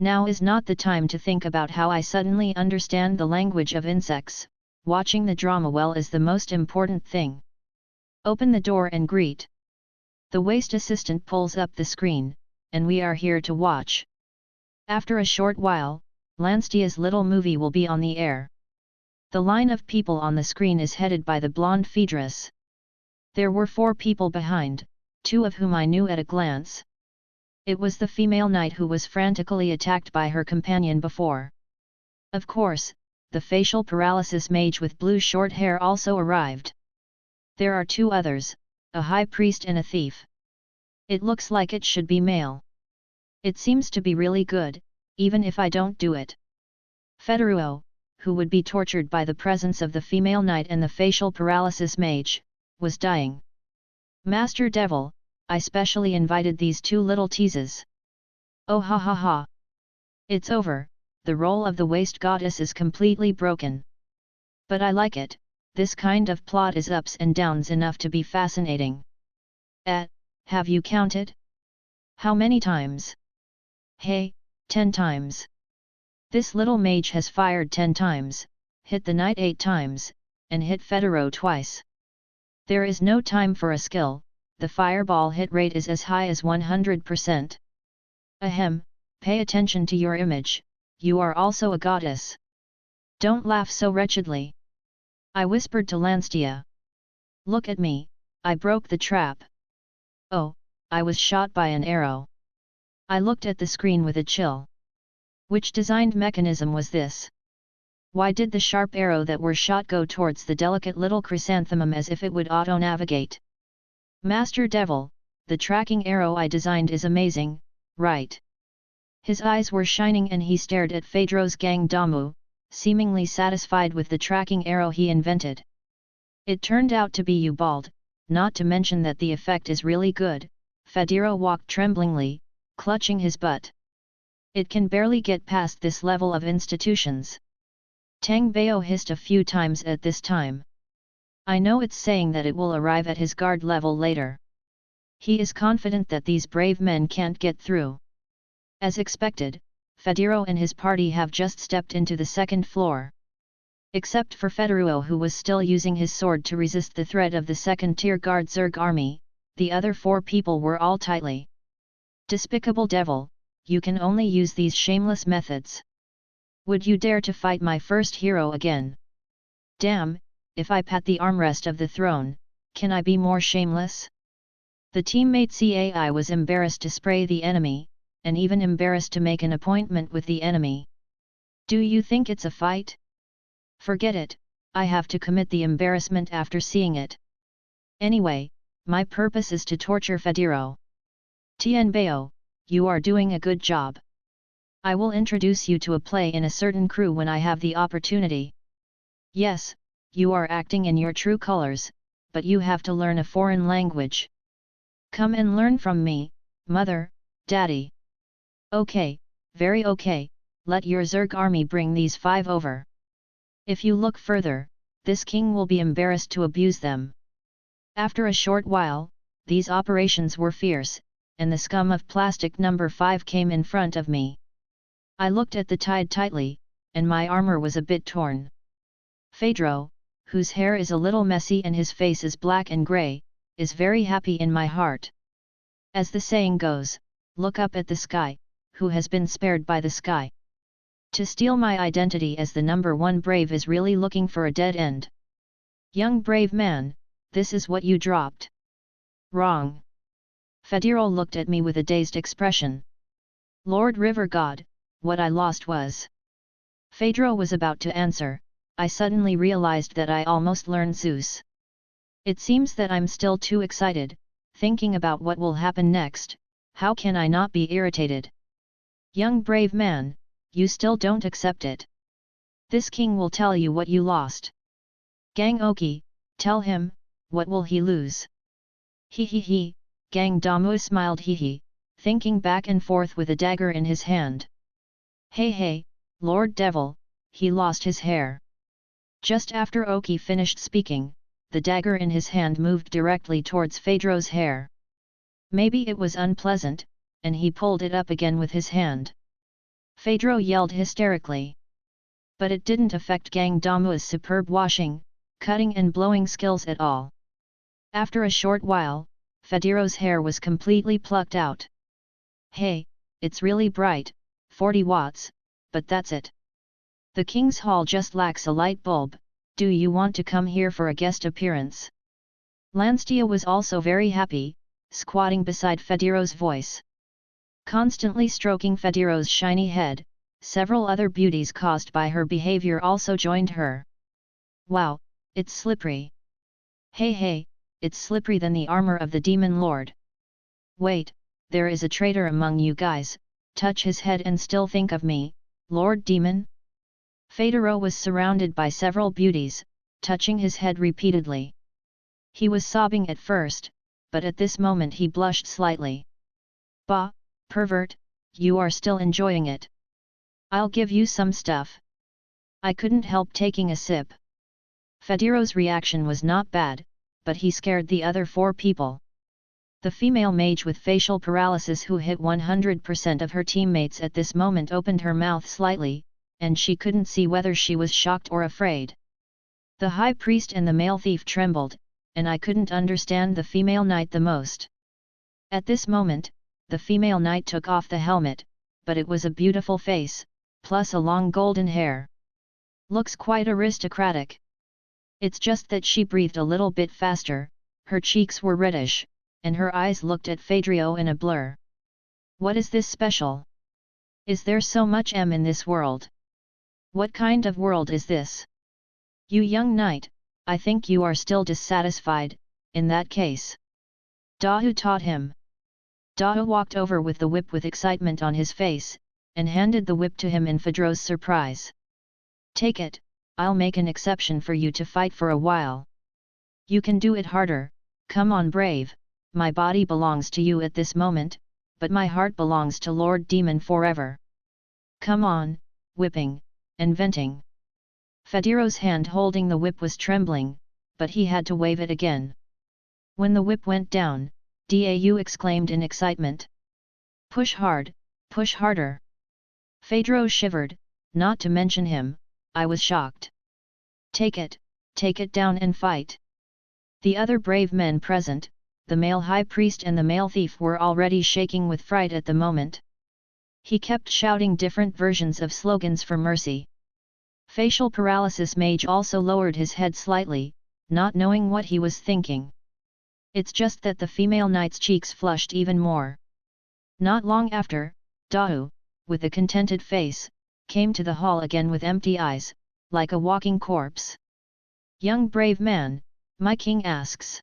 Now is not the time to think about how I suddenly understand the language of insects, watching the drama well is the most important thing. Open the door and greet. The waste assistant pulls up the screen, and we are here to watch. After a short while, Lanstia's little movie will be on the air. The line of people on the screen is headed by the blonde Phaedrus. There were 4 people behind, 2 of whom I knew at a glance. It was the female knight who was frantically attacked by her companion before. Of course, the facial paralysis mage with blue short hair also arrived. There are 2 others, a high priest and a thief. It looks like it should be male. It seems to be really good, even if I don't do it. Fediro, who would be tortured by the presence of the female knight and the facial paralysis mage, was dying. Master Devil, I specially invited these 2 little teases. Oh ha ha ha! It's over, the role of the waste goddess is completely broken. But I like it, this kind of plot is ups and downs enough to be fascinating. Have you counted? How many times? Hey, 10 times. This little mage has fired 10 times, hit the knight 8 times, and hit Fediro twice. There is no time for a skill, the fireball hit rate is as high as 100%. Ahem, pay attention to your image, you are also a goddess. Don't laugh so wretchedly. I whispered to Lanstia. Look at me, I broke the trap. Oh, I was shot by an arrow. I looked at the screen with a chill. Which designed mechanism was this? Why did the sharp arrow that were shot go towards the delicate little chrysanthemum as if it would auto-navigate? Master Devil, the tracking arrow I designed is amazing, right? His eyes were shining and he stared at Phaedro's gang Damu, seemingly satisfied with the tracking arrow he invented. It turned out to be Ubald, not to mention that the effect is really good. Phaedro walked tremblingly, clutching his butt. It can barely get past this level of institutions. Tang Bao hissed a few times at this time. I know it's saying that it will arrive at his guard level later. He is confident that these brave men can't get through. As expected, Phaedro and his party have just stepped into the second floor. Except for Phaedro, who was still using his sword to resist the threat of the second-tier guard Zerg army, the other 4 people were all tightly. Despicable devil, you can only use these shameless methods. Would you dare to fight my first hero again? Damn, if I pat the armrest of the throne, can I be more shameless? The teammate CAI was embarrassed to spray the enemy, and even embarrassed to make an appointment with the enemy. Do you think it's a fight? Forget it, I have to commit the embarrassment after seeing it. Anyway, my purpose is to torture Phaedro. Tian Bao, you are doing a good job. I will introduce you to a play in a certain crew when I have the opportunity. Yes, you are acting in your true colors, but you have to learn a foreign language. Come and learn from me, mother, daddy. Okay, very okay, let your Zerg army bring these 5 over. If you look further, this king will be embarrassed to abuse them. After a short while, these operations were fierce, and the scum of plastic number 5 came in front of me. I looked at the tide tightly, and my armor was a bit torn. Phaedro, whose hair is a little messy and his face is black and grey, is very happy in my heart. As the saying goes, look up at the sky, who has been spared by the sky. To steal my identity as the number 1 brave is really looking for a dead end. Young brave man, this is what you dropped. Wrong. Phaedro looked at me with a dazed expression. Lord River God, what I lost was... Phaedro was about to answer, I suddenly realized that I almost learned Zeus. It seems that I'm still too excited, thinking about what will happen next. How can I not be irritated? Young brave man, you still don't accept it. This king will tell you what you lost. Gang Oki, tell him, what will he lose? He, Gang Damu smiled he, thinking back and forth with a dagger in his hand. Hey, Lord Devil, he lost his hair. Just after Oki finished speaking, the dagger in his hand moved directly towards Phaedro's hair. Maybe it was unpleasant, and he pulled it up again with his hand. Phaedro yelled hysterically. But it didn't affect Gang Damu's superb washing, cutting and blowing skills at all. After a short while, Phaedro's hair was completely plucked out. Hey, it's really bright, 40 watts, but that's it. The King's Hall just lacks a light bulb. Do you want to come here for a guest appearance? Lanstia was also very happy, squatting beside Phaedro's voice. Constantly stroking Phaedro's shiny head, several other beauties caused by her behavior also joined her. Wow, it's slippery. Hey, it's slippery than the armor of the Demon Lord. Wait, there is a traitor among you guys, touch his head and still think of me, Lord Demon? Phaedro was surrounded by several beauties, touching his head repeatedly. He was sobbing at first, but at this moment he blushed slightly. Bah, pervert, you are still enjoying it. I'll give you some stuff. I couldn't help taking a sip. Phaedro's reaction was not bad, but he scared the other 4 people. The female mage with facial paralysis who hit 100% of her teammates at this moment opened her mouth slightly, and she couldn't see whether she was shocked or afraid. The high priest and the male thief trembled, and I couldn't understand the female knight the most. At this moment, the female knight took off the helmet, but it was a beautiful face, plus a long golden hair. Looks quite aristocratic. It's just that she breathed a little bit faster, her cheeks were reddish, and her eyes looked at Phaedrio in a blur. What is this special? Is there so much in this world? What kind of world is this? You young knight, I think you are still dissatisfied, in that case. Dahu taught him. Dahu walked over with the whip with excitement on his face, and handed the whip to him in Phaedro's surprise. Take it, I'll make an exception for you to fight for a while. You can do it harder, come on brave, my body belongs to you at this moment, but my heart belongs to Lord Demon forever. Come on, whipping, and venting. Phaedro's hand holding the whip was trembling, but he had to wave it again. When the whip went down, Dau exclaimed in excitement. Push hard, push harder. Phaedro shivered, not to mention him, I was shocked. Take it down and fight. The other brave men present, the male high priest and the male thief were already shaking with fright at the moment. He kept shouting different versions of slogans for mercy. Facial paralysis mage also lowered his head slightly, not knowing what he was thinking. It's just that the female knight's cheeks flushed even more. Not long after, Dahu, with a contented face, came to the hall again with empty eyes, like a walking corpse. Young brave man, my king asks.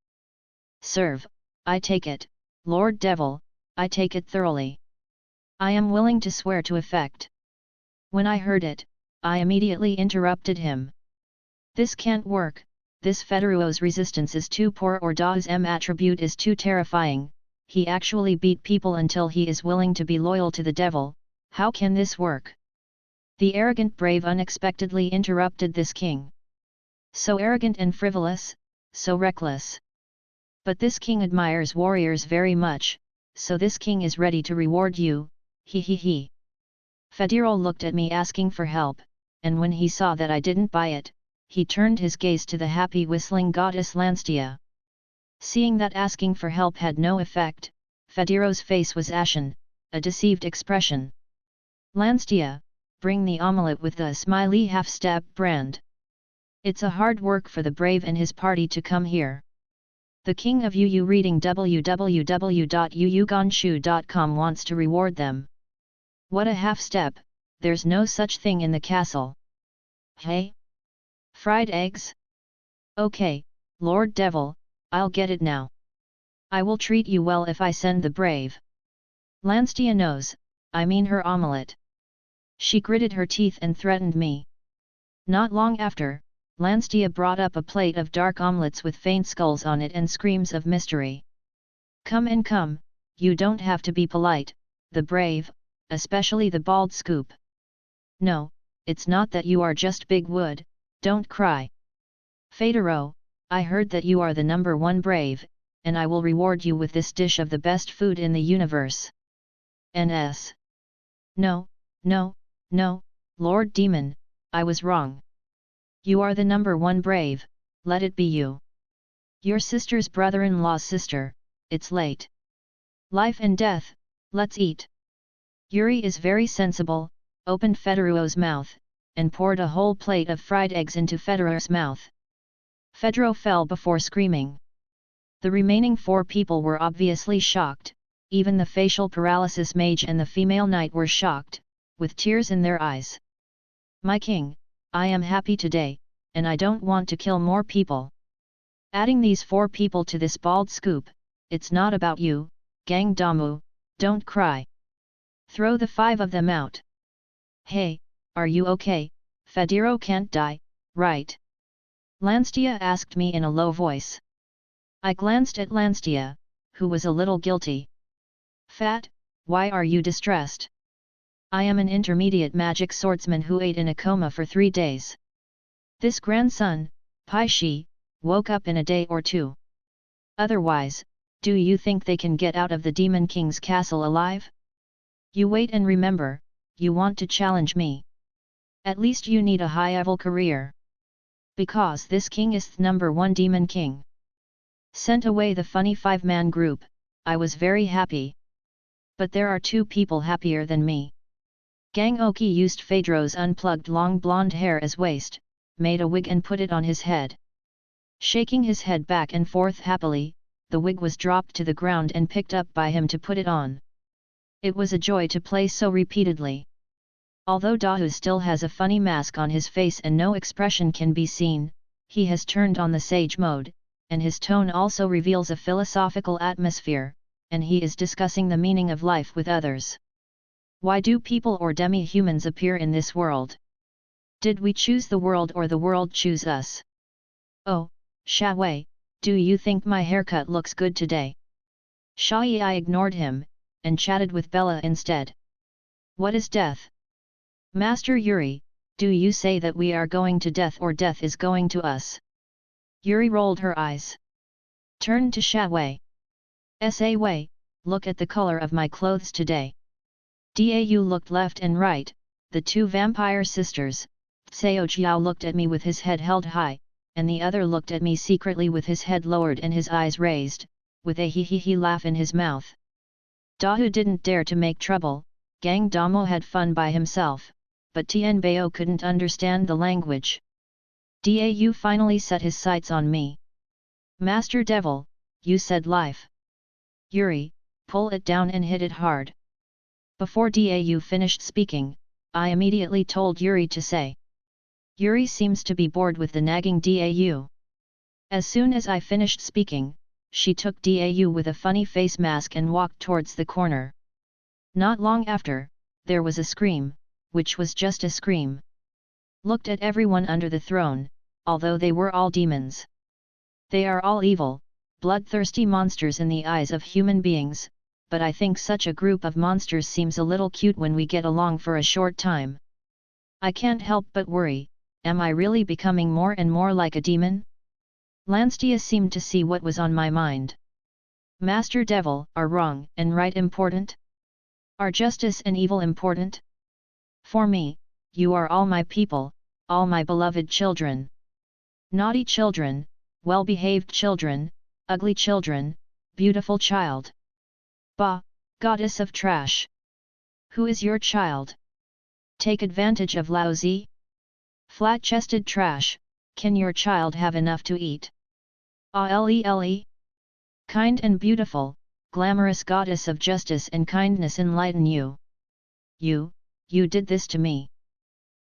Serve, I take it, Lord Devil, I take it thoroughly. I am willing to swear to effect. When I heard it, I immediately interrupted him. This can't work, this Phaedro's resistance is too poor or Dahu's attribute is too terrifying, he actually beat people until he is willing to be loyal to the devil, how can this work? The arrogant brave unexpectedly interrupted this king. So arrogant and frivolous, so reckless. But this king admires warriors very much, so this king is ready to reward you, he. Phaedro looked at me asking for help, and when he saw that I didn't buy it, he turned his gaze to the happy whistling goddess Lanstia. Seeing that asking for help had no effect, Phaedro's face was ashen, a deceived expression. Lanstia, bring the omelette with the smiley half-stab brand. It's a hard work for the brave and his party to come here. The king of UU reading www.uugonshu.com wants to reward them. What a half-step, there's no such thing in the castle. Hey? Fried eggs? Okay, Lord Devil, I'll get it now. I will treat you well if I send the brave. Lanstia knows, I mean her omelette. She gritted her teeth and threatened me. Not long after, Lanstia brought up a plate of dark omelettes with faint skulls on it and screams of mystery. Come and come, you don't have to be polite, the brave, especially the bald scoop. No, it's not that you are just big wood, don't cry. Phaedro, I heard that you are the number one brave, and I will reward you with this dish of the best food in the universe. NS. No, Lord Demon, I was wrong. You are the number one brave, let it be you. Your sister's brother-in-law's sister, it's late. Life and death, let's eat. Yuri is very sensible, opened Phaedro's mouth, and poured a whole plate of fried eggs into Phaedro's mouth. Phaedro fell before screaming. The remaining 4 people were obviously shocked, even the facial paralysis mage and the female knight were shocked, with tears in their eyes. My king, I am happy today, and I don't want to kill more people. Adding these 4 people to this bald scoop, it's not about you, Gang Damu, don't cry. Throw the 5 of them out. Hey, are you okay? Phaedro can't die, right? Lanstia asked me in a low voice. I glanced at Lanstia, who was a little guilty. Fat, why are you distressed? I am an intermediate magic swordsman who ate in a coma for 3 days. This grandson, Pai Shi, woke up in a day or 2. Otherwise, do you think they can get out of the Demon King's castle alive? You wait and remember, you want to challenge me. At least you need a high-level career. Because this king is the number 1 Demon King. Sent away the funny 5-man group, I was very happy. But there are 2 people happier than me. Gang Oki used Phaedro's unplugged long blonde hair as waist, made a wig and put it on his head. Shaking his head back and forth happily, the wig was dropped to the ground and picked up by him to put it on. It was a joy to play so repeatedly. Although Dahu still has a funny mask on his face and no expression can be seen, he has turned on the sage mode, and his tone also reveals a philosophical atmosphere, and he is discussing the meaning of life with others. Why do people or demi-humans appear in this world? Did we choose the world or the world choose us? Oh, Shawei, do you think my haircut looks good today? I ignored him, and chatted with Bella instead. What is death? Master Yuri, do you say that we are going to death or death is going to us? Yuri rolled her eyes. Turned to Shawei. Wei, look at the color of my clothes today. Dau looked left and right, the two vampire sisters. Seo Jiao looked at me with his head held high, and the other looked at me secretly with his head lowered and his eyes raised, with a hee laugh in his mouth. Dahu didn't dare to make trouble, Gang Damo had fun by himself, but Tien Bao couldn't understand the language. Dau finally set his sights on me. Master Devil, you said life. Yuri, pull it down and hit it hard. Before Dau finished speaking, I immediately told Yuri to say. Yuri seems to be bored with the nagging Dau. As soon as I finished speaking, she took Dau with a funny face mask and walked towards the corner. Not long after, there was a scream, which was just a scream. Looked at everyone under the throne, although they were all demons. They are all evil, bloodthirsty monsters in the eyes of human beings, but I think such a group of monsters seems a little cute when we get along for a short time. I can't help but worry, am I really becoming more and more like a demon? Lanstia seemed to see what was on my mind. Master Devil, are wrong and right important? Are justice and evil important? For me, you are all my people, all my beloved children. Naughty children, well-behaved children, ugly children, beautiful child. Bah, goddess of trash. Who is your child? Take advantage of lousy? Flat-chested trash, can your child have enough to eat? Ale. Kind and beautiful, glamorous goddess of justice and kindness enlighten you. You did this to me.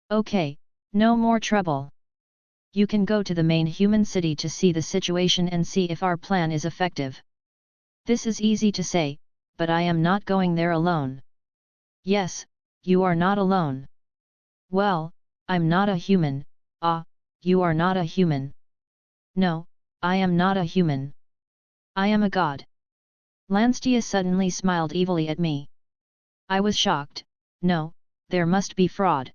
Okay, no more trouble. You can go to the main human city to see the situation and see if our plan is effective. This is easy to say, but I am not going there alone. Yes, you are not alone. Well, I'm not a human. You are not a human. No, I am not a human. I am a god. Lanstia suddenly smiled evilly at me. I was shocked. No, there must be fraud.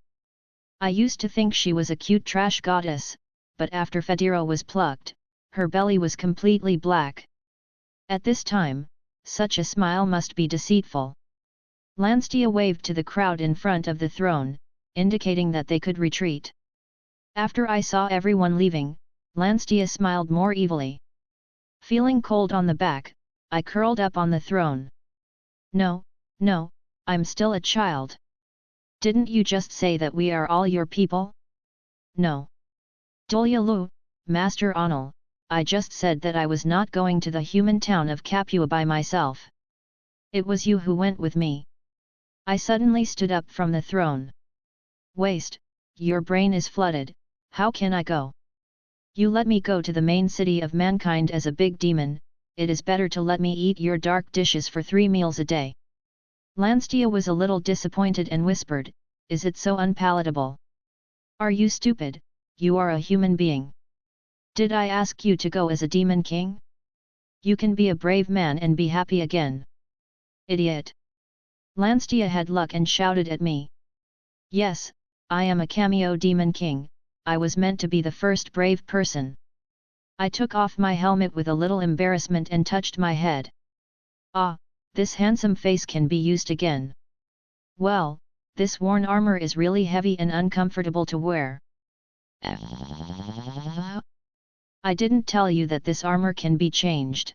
I used to think she was a cute trash goddess, but after Federo was plucked, her belly was completely black. At this time, such a smile must be deceitful. Lanstia waved to the crowd in front of the throne, indicating that they could retreat. After I saw everyone leaving, Lanstia smiled more evilly. Feeling cold on the back, I curled up on the throne. No, I'm still a child. Didn't you just say that we are all your people? No. Dolya Lu, Master Anil, I just said that I was not going to the human town of Capua by myself. It was you who went with me. I suddenly stood up from the throne. Waste, your brain is flooded, how can I go? You let me go to the main city of mankind as a big demon, it is better to let me eat your dark dishes for 3 meals a day. Lanstia was a little disappointed and whispered, is it so unpalatable? Are you stupid? You are a human being. Did I ask you to go as a demon king? You can be a brave man and be happy again. Idiot! Lanstia had luck and shouted at me. Yes, I am a cameo demon king, I was meant to be the first brave person. I took off my helmet with a little embarrassment and touched my head. This handsome face can be used again. Well, this worn armor is really heavy and uncomfortable to wear. I didn't tell you that this armor can be changed.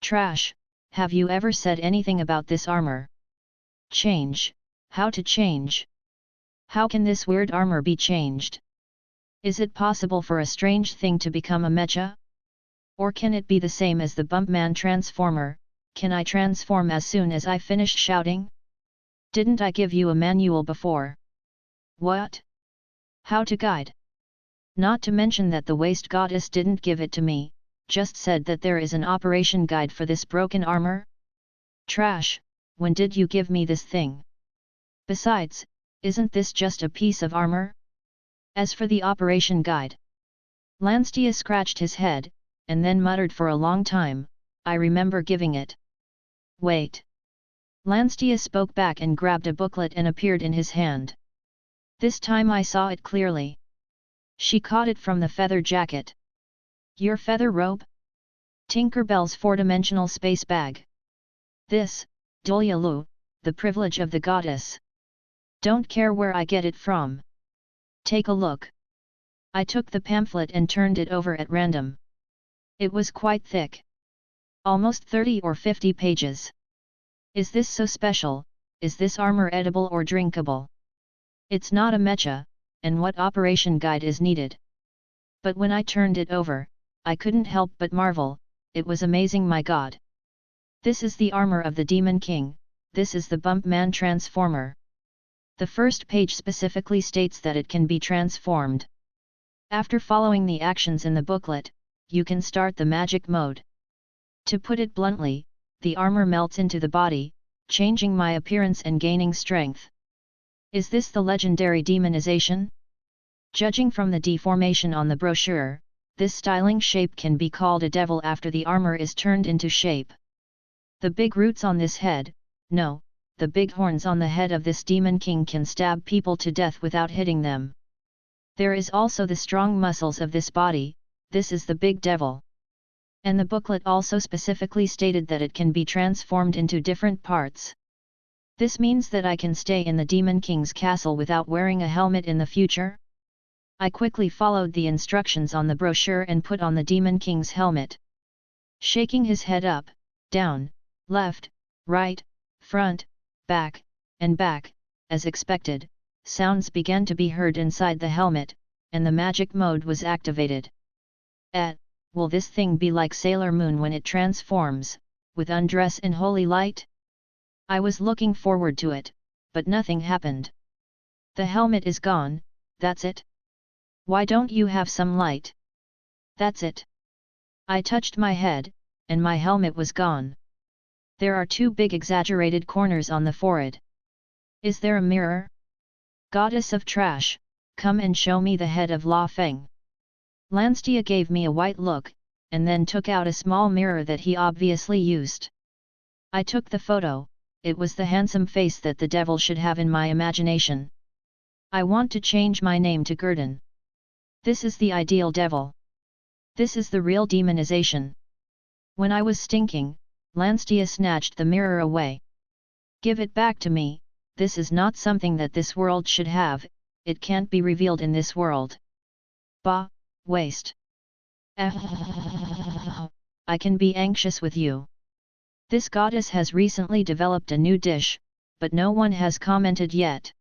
Trash, have you ever said anything about this armor? Change, how to change? How can this weird armor be changed? Is it possible for a strange thing to become a mecha? Or can it be the same as the Bumpman transformer? Can I transform as soon as I finished shouting? Didn't I give you a manual before? What? How to guide? Not to mention that the waste goddess didn't give it to me, just said that there is an operation guide for this broken armor? Trash, when did you give me this thing? Besides, isn't this just a piece of armor? As for the operation guide, Lanstia scratched his head, and then muttered for a long time, I remember giving it. Wait. Lanstia spoke back and grabbed a booklet and appeared in his hand. This time I saw it clearly. She caught it from the feather jacket. Your feather robe? Tinkerbell's four-dimensional space bag. This, Dolyalu, the privilege of the goddess. Don't care where I get it from. Take a look. I took the pamphlet and turned it over at random. It was quite thick. Almost 30 or 50 pages. Is this so special? Is this armor edible or drinkable? It's not a mecha, and what operation guide is needed? But when I turned it over, I couldn't help but marvel, it was amazing, my god. This is the armor of the Demon King, this is the Bumpman transformer. The first page specifically states that it can be transformed. After following the actions in the booklet, you can start the magic mode. To put it bluntly, the armor melts into the body, changing my appearance and gaining strength. Is this the legendary demonization? Judging from the deformation on the brochure, this styling shape can be called a devil after the armor is turned into shape. The big roots on this head, no, the big horns on the head of this Demon King can stab people to death without hitting them. There is also the strong muscles of this body, this is the big devil. And the booklet also specifically stated that it can be transformed into different parts. This means that I can stay in the Demon King's castle without wearing a helmet in the future? I quickly followed the instructions on the brochure and put on the Demon King's helmet. Shaking his head up, down, left, right, front, back, and back, as expected, sounds began to be heard inside the helmet, and the magic mode was activated. Will this thing be like Sailor Moon when it transforms, with undress and holy light? I was looking forward to it, but nothing happened. The helmet is gone, that's it? Why don't you have some light? That's it. I touched my head, and my helmet was gone. There are two big exaggerated corners on the forehead. Is there a mirror? Goddess of trash, come and show me the head of La Feng. Lanstia gave me a white look, and then took out a small mirror that he obviously used. I took the photo, it was the handsome face that the devil should have in my imagination. I want to change my name to Gurdon. This is the ideal devil. This is the real demonization. When I was stinking, Lanstia snatched the mirror away. Give it back to me, this is not something that this world should have, it can't be revealed in this world. Bah, waste. I can be anxious with you. This goddess has recently developed a new dish, but no one has commented yet.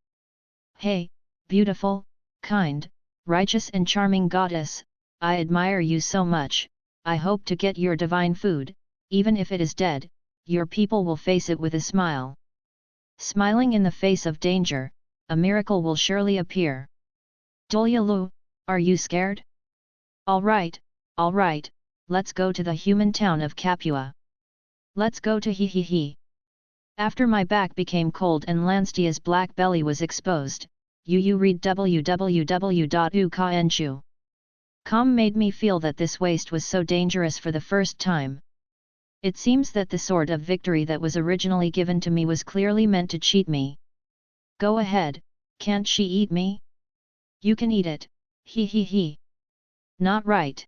Hey, beautiful, kind, righteous and charming goddess, I admire you so much, I hope to get your divine food, even if it is dead, your people will face it with a smile. Smiling in the face of danger, a miracle will surely appear. Dolyalu, are you scared? Alright, let's go to the human town of Capua. Let's go to he. After my back became cold and Lanstia's black belly was exposed, you read www.ukaenshu.com made me feel that this waste was so dangerous for the first time. It seems that the sword of victory that was originally given to me was clearly meant to cheat me. Go ahead, can't she eat me? You can eat it, he. Not right.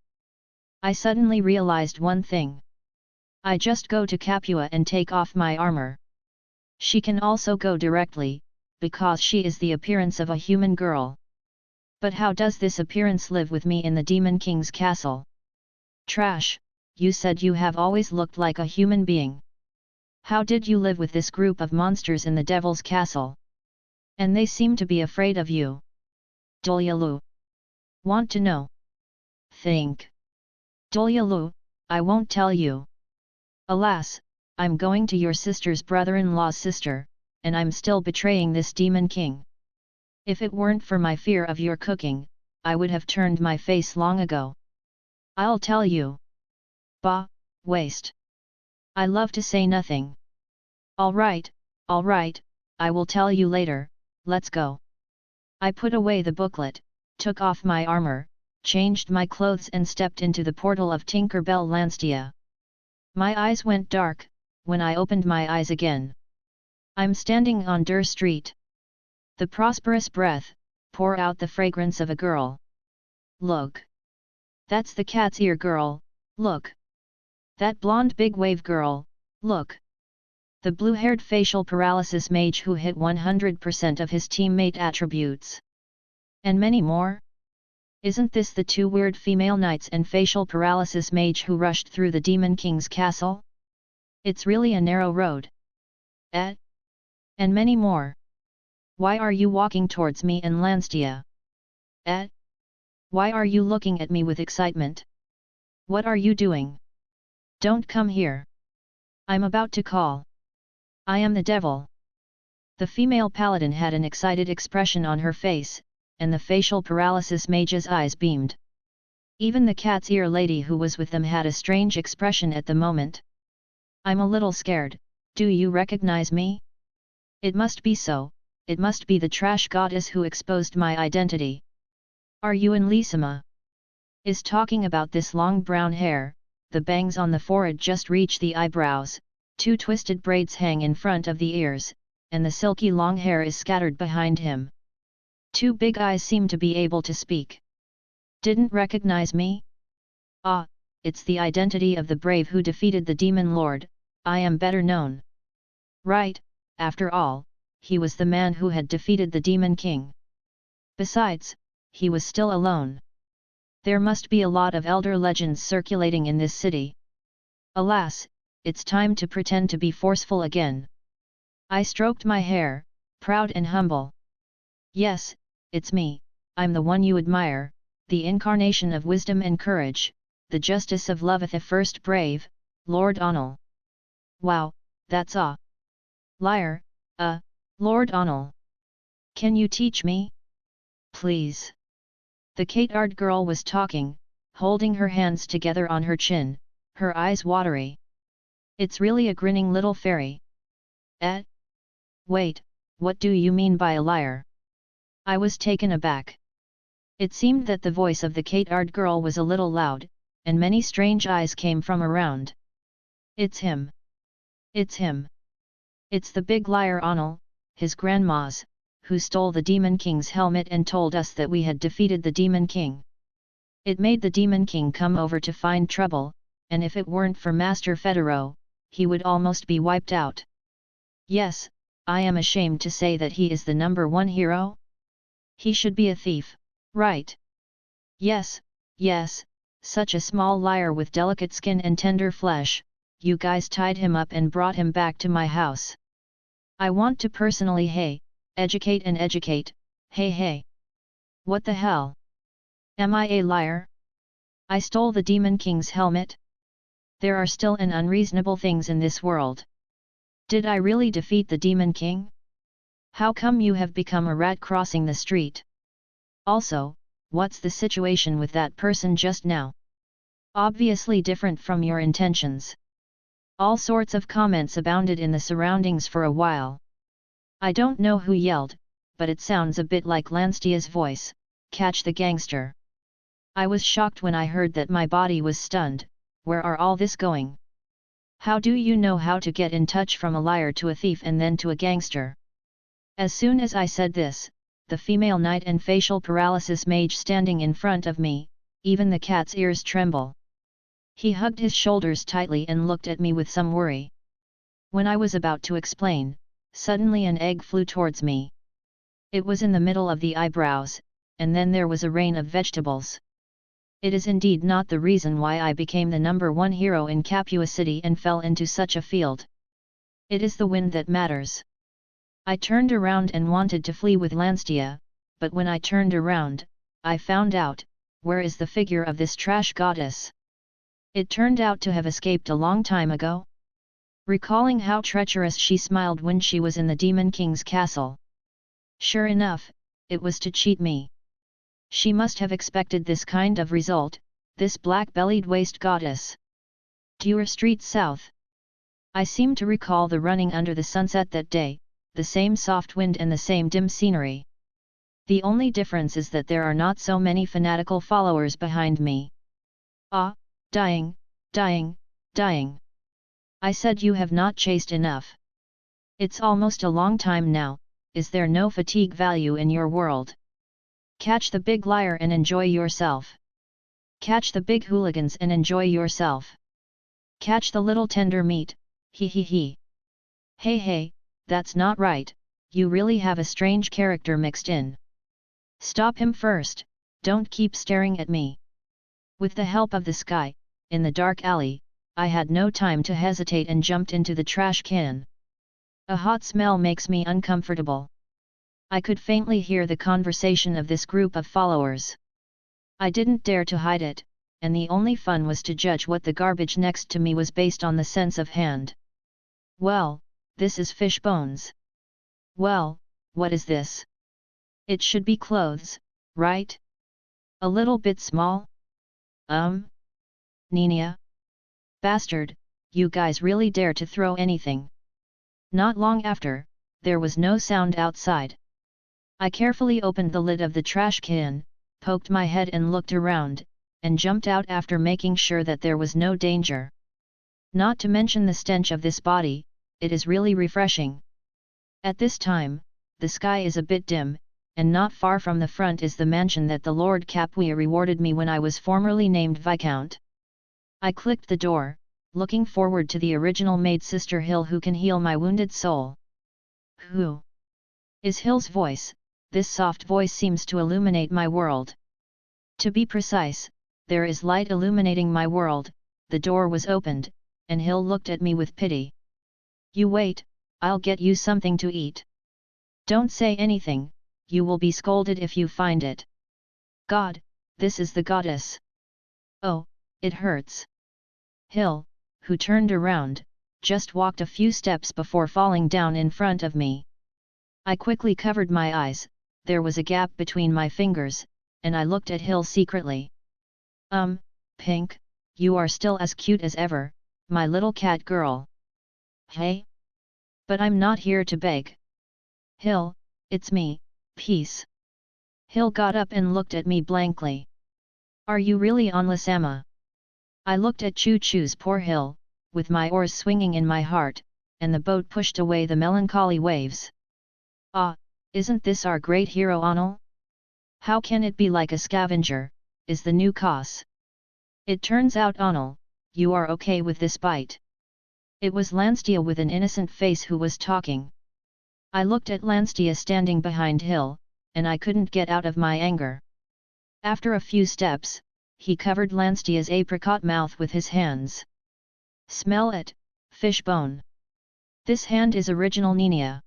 I suddenly realized one thing. I just go to Capua and take off my armor. She can also go directly, because she is the appearance of a human girl. But how does this appearance live with me in the Demon King's castle? Trash, you said you have always looked like a human being. How did you live with this group of monsters in the devil's castle? And they seem to be afraid of you. Dolyalu. Want to know? Think. Dolyalu, I won't tell you. Alas, I'm going to your sister's brother-in-law's sister, and I'm still betraying this demon king. If it weren't for my fear of your cooking, I would have turned my face long ago. I'll tell you. Bah, waste. I love to say nothing. All right, I will tell you later, let's go. I put away the booklet, took off my armor, changed my clothes and stepped into the portal of Tinker Bell Lanstia. My eyes went dark, when I opened my eyes again. I'm standing on Durr Street. The prosperous breath, pour out the fragrance of a girl. Look. That's the cat's ear girl, look. That blonde big wave girl, look. The blue-haired facial paralysis mage who hit 100% of his teammate attributes. And many more? Isn't this the two weird female knights and facial paralysis mage who rushed through the Demon King's castle? It's really a narrow road. And many more. Why are you walking towards me and Lanstia? Why are you looking at me with excitement? What are you doing? Don't come here. I'm about to call. I am the devil. The female paladin had an excited expression on her face, and the facial paralysis mage's eyes beamed. Even the cat's ear lady who was with them had a strange expression at the moment. I'm a little scared, do you recognize me? It must be so, it must be the trash goddess who exposed my identity. Are you in Lisima? Is talking about this long brown hair, the bangs on the forehead just reach the eyebrows, two twisted braids hang in front of the ears, and the silky long hair is scattered behind him. Two big eyes seem to be able to speak. Didn't recognize me? Ah, it's the identity of the brave who defeated the demon lord, I am better known. Right, after all, he was the man who had defeated the demon king. Besides, he was still alone. There must be a lot of elder legends circulating in this city. Alas, it's time to pretend to be forceful again. I stroked my hair, proud and humble. Yes, it's me, I'm the one you admire, the incarnation of wisdom and courage, the justice of loveth a first brave, Lord Onel. Wow, that's a liar, Lord Onel. Can you teach me? Please. The Catard girl was talking, holding her hands together on her chin, her eyes watery. It's really a grinning little fairy. Wait, what do you mean by a liar? I was taken aback. It seemed that the voice of the Catard girl was a little loud, and many strange eyes came from around. It's him. It's him. It's the big liar Onel, his grandma's, who stole the Demon King's helmet and told us that we had defeated the Demon King. It made the Demon King come over to find trouble, and if it weren't for Master Federo, he would almost be wiped out. Yes, I am ashamed to say that he is the #1 hero. He should be a thief, right? Yes, such a small liar with delicate skin and tender flesh, you guys tied him up and brought him back to my house. I want to personally educate and educate, hey. What the hell? Am I a liar? I stole the Demon King's helmet? There are still unreasonable things in this world. Did I really defeat the Demon King? How come you have become a rat crossing the street? Also, what's the situation with that person just now? Obviously different from your intentions. All sorts of comments abounded in the surroundings for a while. I don't know who yelled, but it sounds a bit like Lanstia's voice, catch the gangster. I was shocked when I heard that my body was stunned, where are all this going? How do you know how to get in touch from a liar to a thief and then to a gangster? As soon as I said this, the female knight and facial paralysis mage standing in front of me, even the cat's ears tremble. He hugged his shoulders tightly and looked at me with some worry. When I was about to explain, suddenly an egg flew towards me. It was in the middle of the eyebrows, and then there was a rain of vegetables. It is indeed not the reason why I became the #1 hero in Capua City and fell into such a field. It is the wind that matters. I turned around and wanted to flee with Lanstia, but when I turned around, I found out, where is the figure of this trash goddess? It turned out to have escaped a long time ago. Recalling how treacherous she smiled when she was in the Demon King's castle. Sure enough, it was to cheat me. She must have expected this kind of result, this black-bellied waste goddess. Dewar Street South. I seem to recall the running under the sunset that day, the same soft wind and the same dim scenery. The only difference is that there are not so many fanatical followers behind me. Ah, dying, dying, dying. I said you have not chased enough. It's almost a long time now, is there no fatigue value in your world? Catch the big liar and enjoy yourself. Catch the big hooligans and enjoy yourself. Catch the little tender meat, he he he. Hey hey, that's not right, you really have a strange character mixed in. Stop him first, don't keep staring at me. With the help of the sky, in the dark alley, I had no time to hesitate and jumped into the trash can. A hot smell makes me uncomfortable. I could faintly hear the conversation of this group of followers. I didn't dare to hide it, and the only fun was to judge what the garbage next to me was based on the sense of hand. Well, this is fish bones. Well, what is this? It should be clothes, right? A little bit small? Nina? Bastard, you guys really dare to throw anything. Not long after, there was no sound outside. I carefully opened the lid of the trash can, poked my head and looked around, and jumped out after making sure that there was no danger. Not to mention the stench of this body, it is really refreshing. At this time, the sky is a bit dim, and not far from the front is the mansion that the Lord Capuia rewarded me when I was formerly named Viscount. I clicked the door, looking forward to the original maid Sister Hill who can heal my wounded soul. Who is Hill's voice? This soft voice seems to illuminate my world. To be precise, there is light illuminating my world. The door was opened, and Hill looked at me with pity. You wait, I'll get you something to eat. Don't say anything, you will be scolded if you find it. God, this is the goddess. Oh, it hurts. Hill, who turned around, just walked a few steps before falling down in front of me. I quickly covered my eyes, there was a gap between my fingers, and I looked at Hill secretly. Pink, you are still as cute as ever, my little cat girl. Hey? But I'm not here to beg. Hill, it's me, Peace. Hill got up and looked at me blankly. Are you really on Lasama? I looked at Choo Choo's poor Hill, with my oars swinging in my heart, and the boat pushed away the melancholy waves. Ah, isn't this our great hero Onel? How can it be like a scavenger, is the new cause. It turns out Onel, you are okay with this bite. It was Lanstia with an innocent face who was talking. I looked at Lanstia standing behind Hill, and I couldn't get out of my anger. After a few steps, he covered Lanstia's apricot mouth with his hands. Smell it, fishbone. This hand is original Nina.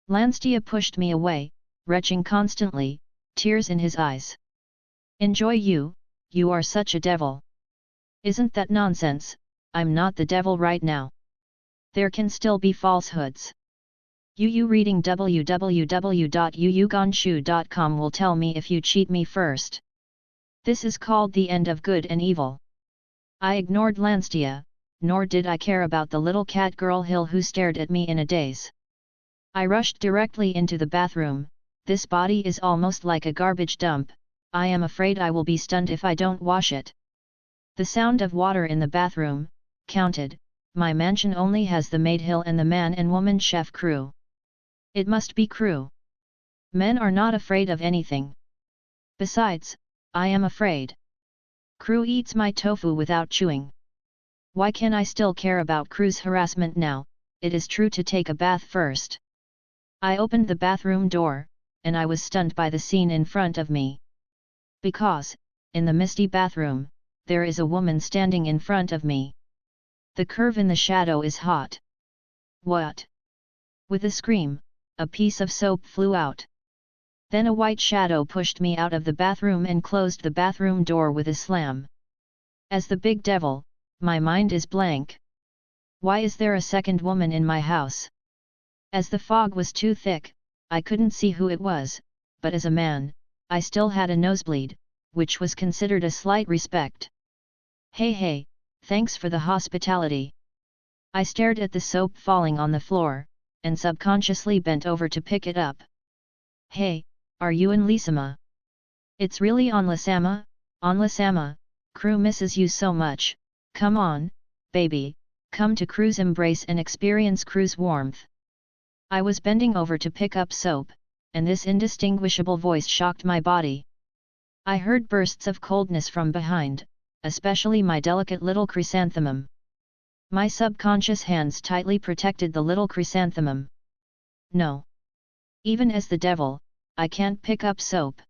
Lanstia pushed me away, retching constantly, tears in his eyes. Enjoy you are such a devil. Isn't that nonsense? I'm not the devil right now. There can still be falsehoods. You reading www.yuyugonshu.com will tell me if you cheat me first. This is called the end of good and evil. I ignored Lanstia, nor did I care about the little cat girl Hill who stared at me in a daze. I rushed directly into the bathroom. This body is almost like a garbage dump, I am afraid I will be stunned if I don't wash it. The sound of water in the bathroom counted. My mansion only has the maid Hill and the man and woman chef crew. It must be crew. Men are not afraid of anything. Besides, I am afraid. Crew eats my tofu without chewing. Why can I still care about crew's harassment now? It is true to take a bath first. I opened the bathroom door, and I was stunned by the scene in front of me. Because, in the misty bathroom, there is a woman standing in front of me. The curve in the shadow is hot. What? With a scream, a piece of soap flew out. Then a white shadow pushed me out of the bathroom and closed the bathroom door with a slam. As the big devil, my mind is blank. Why is there a second woman in my house? As the fog was too thick, I couldn't see who it was, but as a man, I still had a nosebleed, which was considered a slight respect. Hey, thanks for the hospitality. I stared at the soap falling on the floor, and subconsciously bent over to pick it up. Hey, are you in Lisama? It's really on Lisama? On Lisama, crew misses you so much. Come on, baby, come to crew's embrace and experience crew's warmth. I was bending over to pick up soap, and this indistinguishable voice shocked my body. I heard bursts of coldness from behind, especially my delicate little chrysanthemum. My subconscious hands tightly protected the little chrysanthemum. No. Even as the devil, I can't pick up soap.